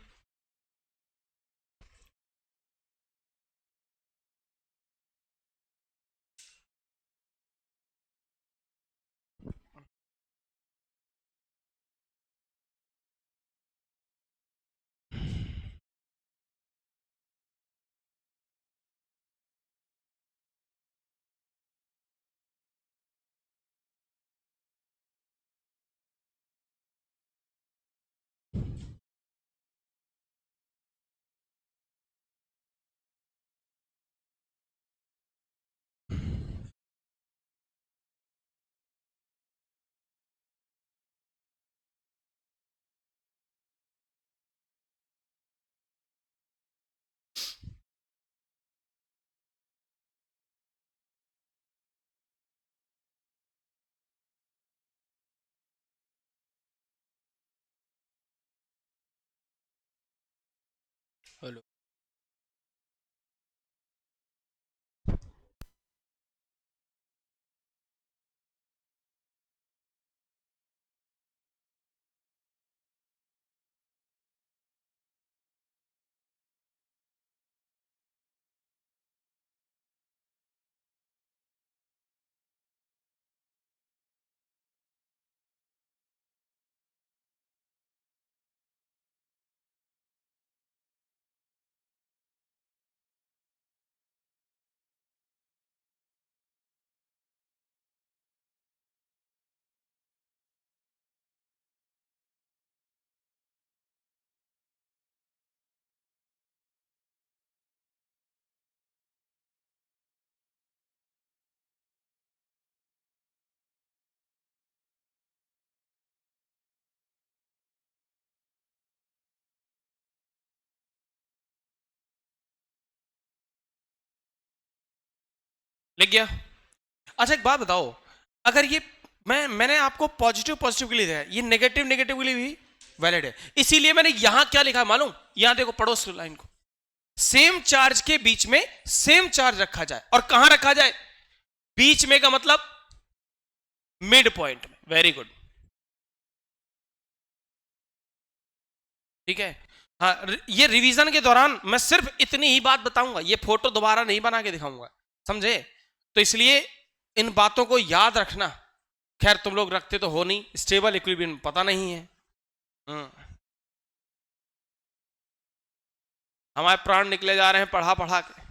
हेलो, लिख गया। अच्छा एक बात बताओ, अगर ये मैंने आपको पॉजिटिव पॉजिटिव के लिए दिया है, ये नेगेटिव नेगेटिव के लिए भी वैलिड है, इसीलिए मैंने यहां क्या लिखा है मालूम, यहां देखो पड़ोस लाइन को, सेम चार्ज के बीच में सेम चार्ज रखा जाए। और कहां रखा जाए? बीच में का मतलब मिड पॉइंट में। वेरी गुड, ठीक है। हाँ, ये रिवीजन के दौरान मैं सिर्फ इतनी ही बात बताऊंगा, ये फोटो दोबारा नहीं बना के दिखाऊंगा, समझे? तो इसलिए इन बातों को याद रखना। खैर तुम लोग रखते तो हो नहीं, स्टेबल इक्विलिब्रियम पता नहीं है। हमारे प्राण निकले जा रहे हैं पढ़ा पढ़ा के।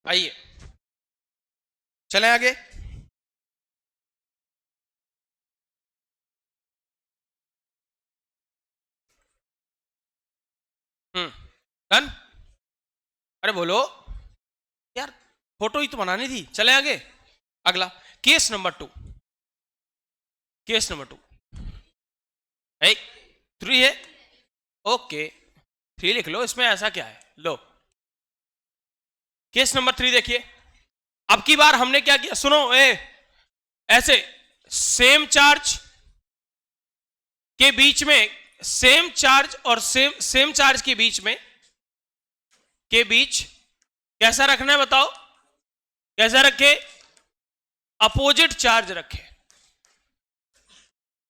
आइए चलें आगे। डन। अरे बोलो यार, फोटो ही तो बनानी थी। चले आगे। अगला केस नंबर 2। केस नंबर 2 3 है। ओके 3 लिख लो, इसमें ऐसा क्या है। लो केस नंबर 3 देखिए। अब की बार हमने क्या किया, सुनो ऐसे सेम चार्ज के बीच में, सेम चार्ज और सेम चार्ज के बीच कैसा रखना है बताओ, कैसा रखे? अपोजिट चार्ज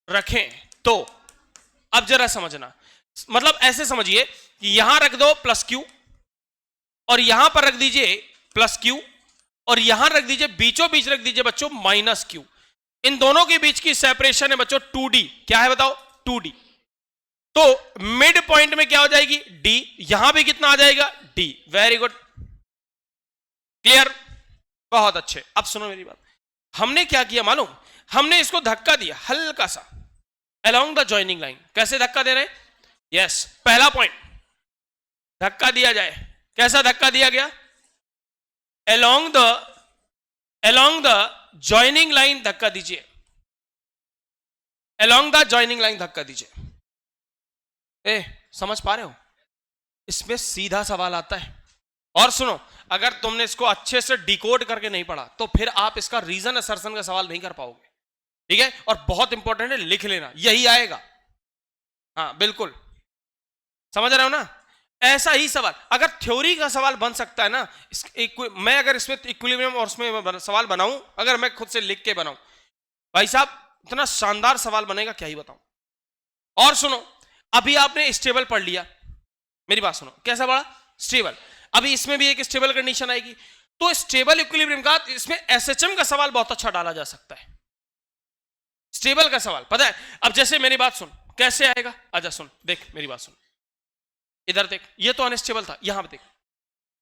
रखें। तो अब जरा समझना, मतलब ऐसे समझिए कि यहां रख दो प्लस क्यू, और यहां पर रख दीजिए प्लस क्यू, और यहां रख दीजिए, बीचों बीच रख दीजिए बच्चों माइनस क्यू। इन दोनों के बीच की सेपरेशन है बच्चों 2D। क्या है बताओ? 2D। तो मिड पॉइंट में क्या हो जाएगी? D। यहां भी कितना आ जाएगा? D। वेरी गुड, क्लियर, बहुत अच्छे। अब सुनो मेरी बात, हमने क्या किया मालूम, हमने इसको धक्का दिया हल्का सा अलोंग द जॉइनिंग लाइन। कैसे धक्का दे रहे हैं? यस, पहला पॉइंट धक्का दिया जाए। कैसा धक्का दिया गया? अलोंग द जॉइनिंग लाइन धक्का दीजिए। अलोंग द जॉइनिंग लाइन धक्का दीजिए। समझ पा रहे हो? इसमें सीधा सवाल आता है। और सुनो, अगर तुमने इसको अच्छे से डिकोड करके नहीं पढ़ा तो फिर आप इसका रीजन असर्शन का सवाल नहीं कर पाओगे, ठीक है? और बहुत इंपॉर्टेंट है, लिख लेना, यही आएगा। हाँ बिल्कुल, समझ रहे हो ना? ऐसा ही सवाल अगर थ्योरी का सवाल बन सकता है ना, मैं अगर इसमें इक्विलिब्रियम और उसमें सवाल बनाऊं, अगर मैं खुद से लिख के बनाऊं, भाई साहब इतना शानदार सवाल बनेगा, क्या ही बताऊं। और सुनो, अभी आपने स्टेबल पढ़ लिया, मेरी बात सुनो, कैसा पढ़ा? स्टेबल। अभी इसमें भी एक स्टेबल कंडीशन आएगी, तो स्टेबल इक्विलिब्रियम का इसमें एसएचएम का सवाल बहुत अच्छा डाला जा सकता है। स्टेबल का सवाल पता है? अब जैसे मेरी बात सुन, कैसे आएगा? आजा सुन, देख मेरी बात सुन, इधर देख, ये तो अनस्टेबल था, यहां पे देख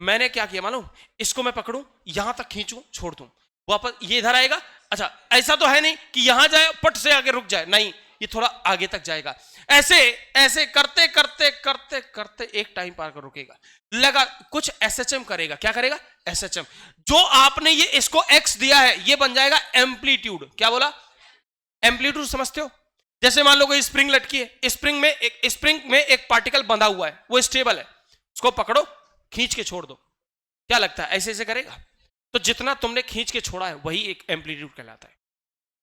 मैंने क्या किया मालूम, इसको मैं पकड़ूं, यहां तक खींचूं, छोड़ दूं, वापस ये इधर आएगा। अच्छा, ऐसा तो है नहीं कि यहां जाए पट से आगे रुक जाए, नहीं, ये थोड़ा आगे तक जाएगा। ऐसे ऐसे करते करते करते करते एक टाइम पार कर रुकेगा, लगा कुछ एसएचएम करेगा। क्या करेगा? एसएचएम। जो आपने ये इसको एक्स दिया है, ये बन जाएगा एम्पलीट्यूड। क्या बोला? एम्पलीट्यूड। समझते हो? जैसे मान लो कोई स्प्रिंग लटकी है, स्प्रिंग में एक पार्टिकल बंधा हुआ है, वो स्टेबल है, उसको पकड़ो, खींच के छोड़ दो, क्या लगता है ऐसे ऐसे करेगा? तो जितना तुमने खींच के छोड़ा है वही एक एम्पलीट्यूड कहलाता है।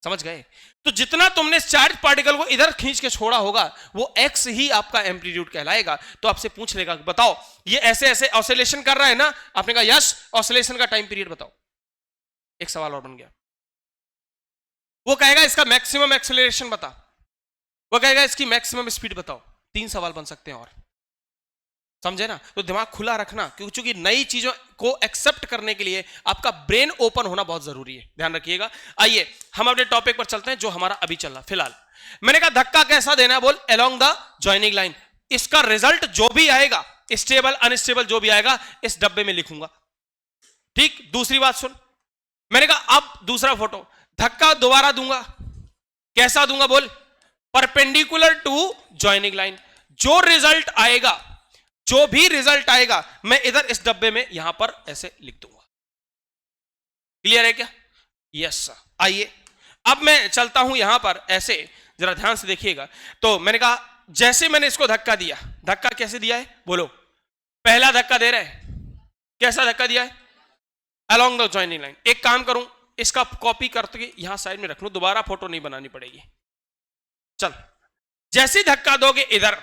समझ गए? तो जितना तुमने चार्ज पार्टिकल को इधर खींच के छोड़ा होगा वो एक्स ही आपका एम्पलीट्यूड कहलाएगा। तो आपसे पूछ लेगा बताओ ये ऐसे ऐसे ऑसिलेशन कर रहा है ना, आपने कहा यस, ऑसिलेशन का टाइम पीरियड बताओ। एक सवाल और बन गया। वो कहेगा इसका मैक्सिमम एक्सेलरेशन बता, वो कहेगा इसकी मैक्सिमम स्पीड बताओ। 3 सवाल बन सकते हैं और, समझे ना? तो दिमाग खुला रखना, क्योंकि नई चीजों को एक्सेप्ट करने के लिए आपका ब्रेन ओपन होना बहुत जरूरी है, ध्यान रखिएगा। आइए हम अपने टॉपिक पर चलते हैं जो हमारा अभी चल रहा फिलहाल। मैंने कहा धक्का कैसा देना है, बोल अलोंग द जॉइनिंग लाइन। इसका रिजल्ट जो भी आएगा, स्टेबल अनस्टेबल जो भी आएगा, इस डब्बे में लिखूंगा, ठीक? दूसरी बात सुन, मैंने कहा अब दूसरा फोटो, धक्का दोबारा दूंगा, कैसा दूंगा बोल? Perpendicular to joining line. जो रिजल्ट आएगा, जो भी रिजल्ट आएगा, मैं इधर इस डब्बे में यहां पर ऐसे लिख दूंगा। क्लियर है क्या? Yes sir. आइए अब मैं चलता हूं यहां पर ऐसे, जरा ध्यान से देखिएगा। तो मैंने कहा जैसे मैंने इसको धक्का दिया, धक्का कैसे दिया है बोलो? पहला धक्का दे रहे हैं, कैसा धक्का दिया है? Along the joining line. एक काम करूं, इसका कॉपी करके यहां साइड में रख लूं, दोबारा फोटो नहीं बनानी पड़ेगी। चल, जैसे धक्का दोगे इधर,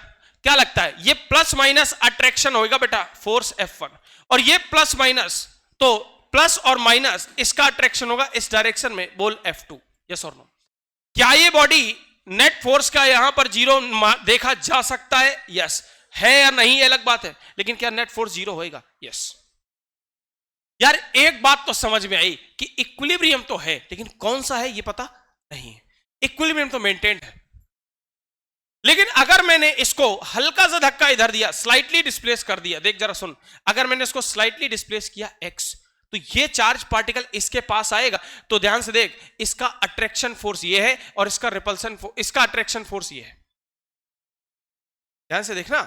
क्या लगता है ये प्लस माइनस अट्रैक्शन होगा बेटा, फोर्स F1, और ये प्लस माइनस, तो प्लस और माइनस इसका अट्रैक्शन होगा इस डायरेक्शन में, बोल F2। यस और नो? क्या ये बॉडी नेट फोर्स का यहां पर 0 देखा जा सकता है? यस है या नहीं अलग बात है, लेकिन क्या नेट फोर्स 0 होएगा? यस। यार एक बात तो समझ में आई कि इक्विलिब्रियम तो है, लेकिन कौन सा है ये पता नहीं है। इक्विलिब्रियम तो मेंटेन्ड है, लेकिन अगर मैंने इसको हल्का सा धक्का इधर दिया, स्लाइटली डिस्प्लेस कर दिया, देख जरा सुन, अगर मैंने इसको स्लाइटली डिस्प्लेस किया x, तो ये चार्ज पार्टिकल इसके पास आएगा। तो ध्यान से देख, इसका अट्रैक्शन फोर्स ये है और इसका रिपल्सन इसका अट्रैक्शन फोर्स ये है। ध्यान से देखना।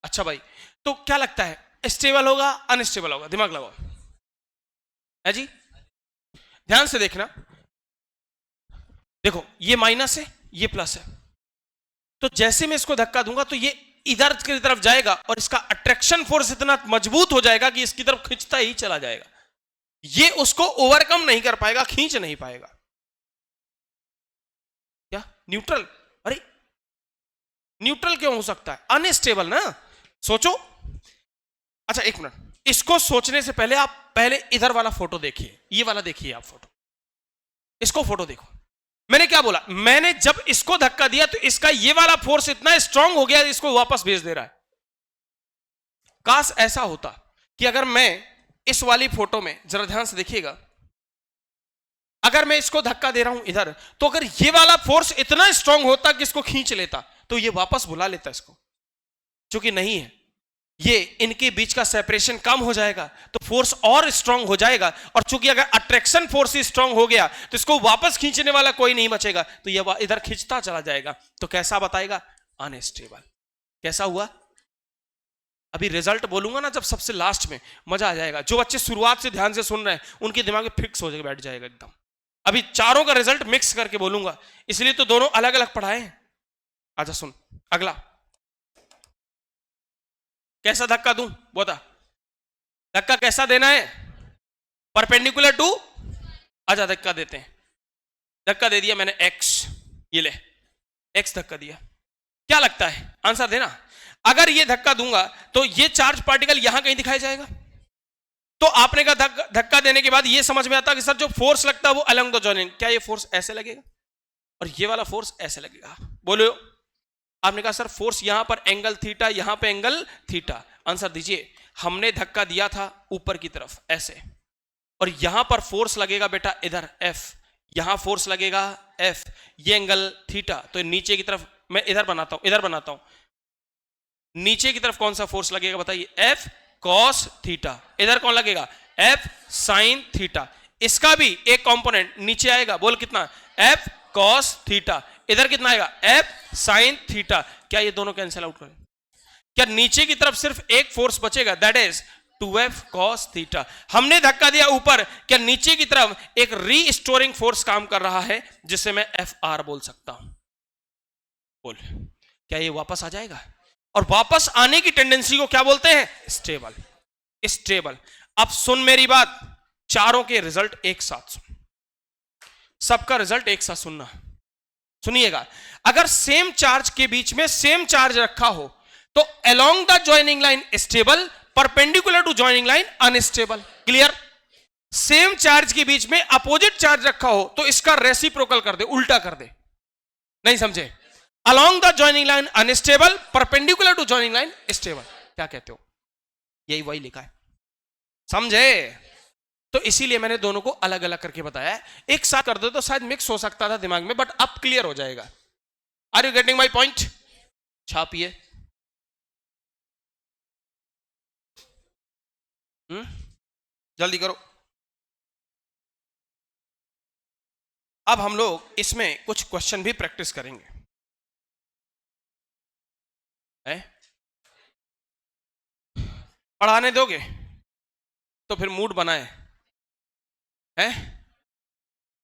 अच्छा भाई, तो क्या लगता है स्टेबल होगा अनस्टेबल होगा? दिमाग लगाओ है जी, ध्यान से देखना। देखो ये माइनस है, ये प्लस है, तो जैसे मैं इसको धक्का दूंगा तो ये इधर की तरफ जाएगा और इसका अट्रैक्शन फोर्स इतना मजबूत हो जाएगा कि इसकी तरफ खींचता ही चला जाएगा, ये उसको ओवरकम नहीं कर पाएगा, खींच नहीं पाएगा। क्या न्यूट्रल? अरे न्यूट्रल क्यों हो सकता है? अनस्टेबल ना, सोचो। अच्छा एक मिनट, इसको सोचने से पहले आप पहले इधर वाला फोटो देखिए, ये वाला देखिए आप फोटो, इसको फोटो देखो। मैंने क्या बोला? मैंने जब इसको धक्का दिया तो इसका ये वाला फोर्स इतना स्ट्रांग हो गया, इसको वापस भेज दे रहा है। काश ऐसा होता कि अगर मैं इस वाली फोटो में, जरा ध्यान से देखिएगा, अगर मैं इसको धक्का दे रहा हूं इधर, तो अगर ये वाला फोर्स इतना स्ट्रांग होता कि इसको खींच लेता, तो ये वापस बुला लेता इसको, क्योंकि नहीं है, ये इनके बीच का सेपरेशन कम हो जाएगा तो फोर्स और स्ट्रांग हो जाएगा, और चूंकि अगर अट्रैक्शन फोर्स स्ट्रांग हो गया तो इसको वापस खींचने वाला कोई नहीं बचेगा, तो ये इधर खींचता चला जाएगा। तो कैसा बताएगा? अनस्टेबल। कैसा हुआ? अभी रिजल्ट बोलूंगा ना जब सबसे लास्ट में, मजा आ जाएगा। जो बच्चे शुरुआत से ध्यान से सुन रहे हैं उनके दिमाग में फिक्स हो जाएगा, बैठ जाएगा एकदम। अभी चारों का रिजल्ट मिक्स करके बोलूंगा, इसलिए तो दोनों अलग अलग पढ़ाए हैं। आजा सुन अगला, कैसा धक्का दूं बता, धक्का कैसा देना है, परपेंडिकुलर टू, आजा धक्का देते हैं। धक्का दे दिया मैंने एक्स, ये ले एक्स धक्का दिया, क्या लगता है आंसर देना। अगर ये धक्का दूंगा तो ये चार्ज पार्टिकल यहां कहीं दिखाई जाएगा, तो आपने कहा धक्का देने के बाद ये समझ में आता कि सर जो फोर्स लगता है वो अलोंग द जॉइनिंग, क्या ये फोर्स ऐसे लगेगा और ये वाला फोर्स ऐसे लगेगा, बोलो। आपने कहा सर फोर्स यहां पर एंगल थीटा, यहां पर एंगल थीटा, आंसर दीजिए। हमने धक्का दिया था ऊपर की तरफ ऐसे, और यहां पर फोर्स लगेगा बेटा इधर एफ, यहां फोर्स लगेगा एफ, ये एंगल थीटा, तो नीचे की तरफ मैं इधर बनाता हूं, इधर बनाता हूं, नीचे की तरफ कौन सा फोर्स लगेगा बताइए, एफ कॉस थीटा, इधर कौन लगेगा, एफ साइन थीटा। इसका भी एक कंपोनेंट नीचे आएगा, बोल कितना, एफ कॉस थीटा, इधर कितना आएगा, एफ साइन थीटा। क्या ये दोनों कैंसिल आउट करें, क्या नीचे की तरफ सिर्फ एक फोर्स बचेगा, that is 2f cos theta. हमने धक्का दिया ऊपर, क्या नीचे की तरफ एक रीस्टोरिंग फोर्स काम कर रहा है जिसे मैं Fr बोल सकता हूं, बोल क्या ये वापस आ जाएगा, और वापस आने की टेंडेंसी को क्या बोलते हैं, स्टेबल, स्टेबल। अब सुन मेरी बात, चारों के रिजल्ट एक साथ सुन, सबका रिजल्ट एक साथ सुनना, सुनिएगा। अगर सेम चार्ज के बीच में सेम चार्ज रखा हो तो along the joining line stable, perpendicular to joining line unstable, clear. Same charge के बीच में अपोजिट चार्ज रखा हो तो इसका रेसिप्रोकल कर दे, उल्टा कर दे, नहीं समझे, along the joining line unstable, perpendicular to joining line stable, क्या कहते हो, यही वही लिखा है, समझे। तो इसीलिए मैंने दोनों को अलग अलग करके बताया, एक साथ कर दो तो शायद मिक्स हो सकता था दिमाग में, बट अब क्लियर हो जाएगा। Are you getting my point, छापिए। जल्दी करो। अब हम लोग इसमें कुछ क्वेश्चन भी प्रैक्टिस करेंगे, है? पढ़ाने दोगे तो फिर मूड बनाए, हैं?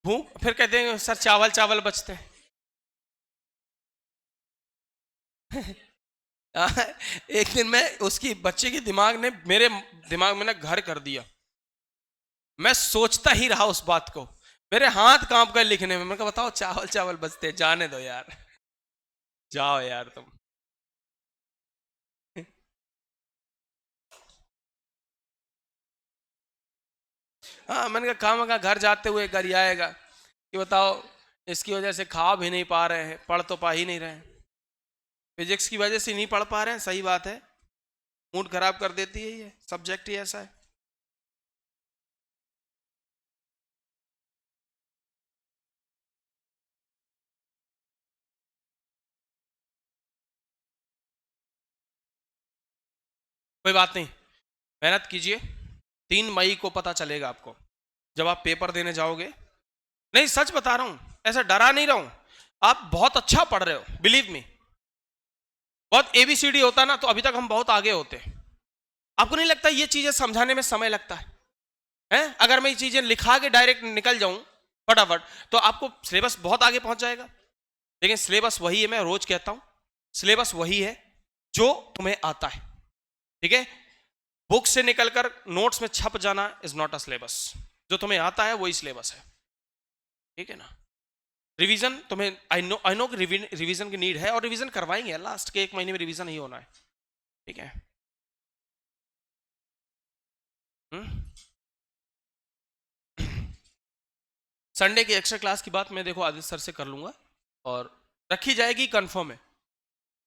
भूख, फिर कहते हैं सर चावल चावल बचते हैं। एक दिन मैं उसकी बच्चे के दिमाग ने मेरे दिमाग में ना घर कर दिया, मैं सोचता ही रहा उस बात को, मेरे हाथ कांप गए लिखने में। मैं कहा बताओ चावल चावल बचते, जाने दो यार, जाओ यार तुम। हाँ मैंने कहा काम का घर जाते हुए घर आएगा कि बताओ इसकी वजह से खा भी नहीं पा रहे हैं, पढ़ तो पा ही नहीं रहे हैं, फिजिक्स की वजह से नहीं पढ़ पा रहे हैं, सही बात है, मूड खराब कर देती है, ये सब्जेक्ट ही ऐसा है। कोई बात नहीं, मेहनत कीजिए, 3 मई को पता चलेगा आपको जब आप पेपर देने जाओगे। नहीं सच बता रहा हूं, ऐसा डरा नहीं रहा हूं, आप बहुत अच्छा पढ़ रहे हो, बिलीव मी। बहुत एबीसीडी होता ना तो अभी तक हम बहुत आगे होते। आपको नहीं लगता ये चीजें समझाने में समय लगता है, हैं? अगर मैं ये चीजें लिखा के डायरेक्ट निकल जाऊं फटाफट तो आपको सिलेबस बहुत आगे पहुंच जाएगा, लेकिन सिलेबस वही है, मैं रोज कहता हूं सिलेबस वही है जो तुम्हें आता है, ठीक है। बुक से निकलकर नोट्स में छप जाना इज नॉट अ सिलेबस, जो तुम्हें आता है वही सिलेबस है, ठीक है ना। रिवीजन तुम्हें आई नो कि रिवीजन की नीड है, और रिवीजन करवाएंगे, लास्ट के 1 महीने में रिवीजन ही होना है, ठीक है। संडे की एक्स्ट्रा क्लास की बात मैं देखो आदित्य सर से कर लूंगा और रखी जाएगी, कंफर्म है,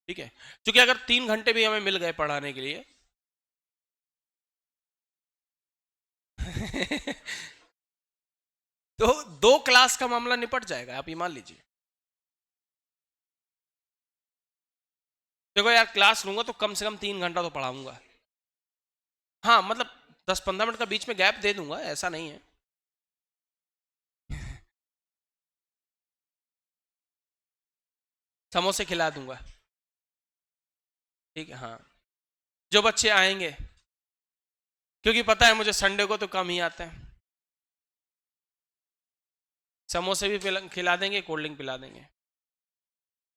ठीक है। क्योंकि अगर 3 घंटे भी हमें मिल गए पढ़ाने के लिए तो 2 क्लास का मामला निपट जाएगा, आप ये मान लीजिए। देखो यार क्लास लूंगा तो कम से कम 3 घंटा तो पढ़ाऊंगा, हाँ मतलब 10-15 मिनट का बीच में गैप दे दूंगा, ऐसा नहीं है। समोसे खिला दूंगा, ठीक है, हाँ जो बच्चे आएंगे, क्योंकि पता है मुझे संडे को तो कम ही आते हैं, समोसे भी खिला देंगे, कोल्ड ड्रिंक पिला देंगे,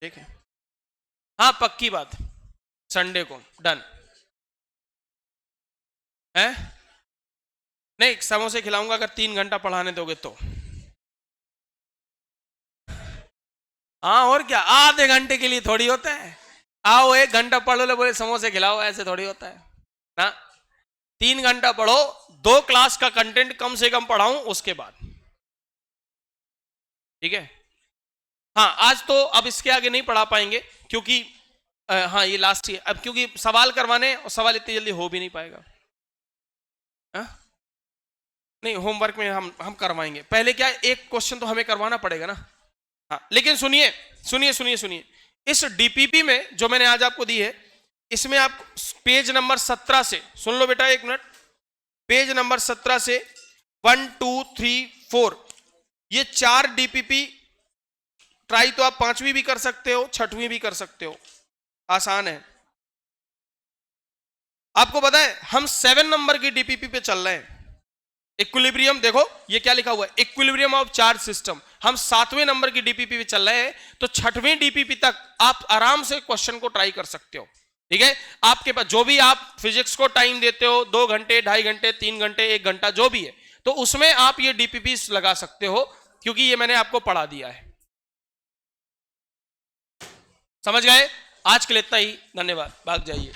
ठीक है। हाँ पक्की बात, संडे को डन है। नहीं समोसे खिलाऊंगा अगर 3 घंटा पढ़ाने दोगे तो। हाँ और क्या, आधे घंटे के लिए थोड़ी होता है। आओ 1 घंटा पढ़ लो, बोले समोसे खिलाओ, ऐसे थोड़ी होता है ना। 3 घंटा पढ़ो, 2 क्लास का कंटेंट कम से कम पढ़ाऊं उसके बाद, ठीक है। हाँ आज तो अब इसके आगे नहीं पढ़ा पाएंगे क्योंकि हाँ ये लास्ट ही है अब, क्योंकि सवाल करवाने और सवाल इतनी जल्दी हो भी नहीं पाएगा। नहीं होमवर्क में हम करवाएंगे, पहले क्या एक क्वेश्चन तो हमें करवाना पड़ेगा ना। हाँ लेकिन सुनिए सुनिए सुनिए सुनिए, इस डीपीपी में जो मैंने आज आपको दी है, इसमें आप पेज नंबर 17 से सुन लो बेटा, 1 मिनट, पेज नंबर 17 से 1 2 3 4 ये 4 डीपीपी ट्राई तो आप 5वीं भी कर सकते हो, 6वीं भी कर सकते हो, आसान है। आपको पता है हम 7 नंबर की डीपीपी पे चल रहे हैं। इक्विलिब्रियम देखो ये क्या लिखा हुआ है, इक्विलिब्रियम ऑफ चार्ज सिस्टम। हम 7वें नंबर की डीपीपी पे चल रहे हैं, तो 6वीं डीपीपी तक आप आराम से क्वेश्चन को ट्राई कर सकते हो, ठीक है। आपके पास जो भी आप फिजिक्स को टाइम देते हो, 2 घंटे 2.5 घंटे 3 घंटे 1 घंटा जो भी है, तो उसमें आप ये डीपीपी लगा सकते हो, क्योंकि ये मैंने आपको पढ़ा दिया है। समझ गए? आज के लिए इतना ही, धन्यवाद, भाग जाइए।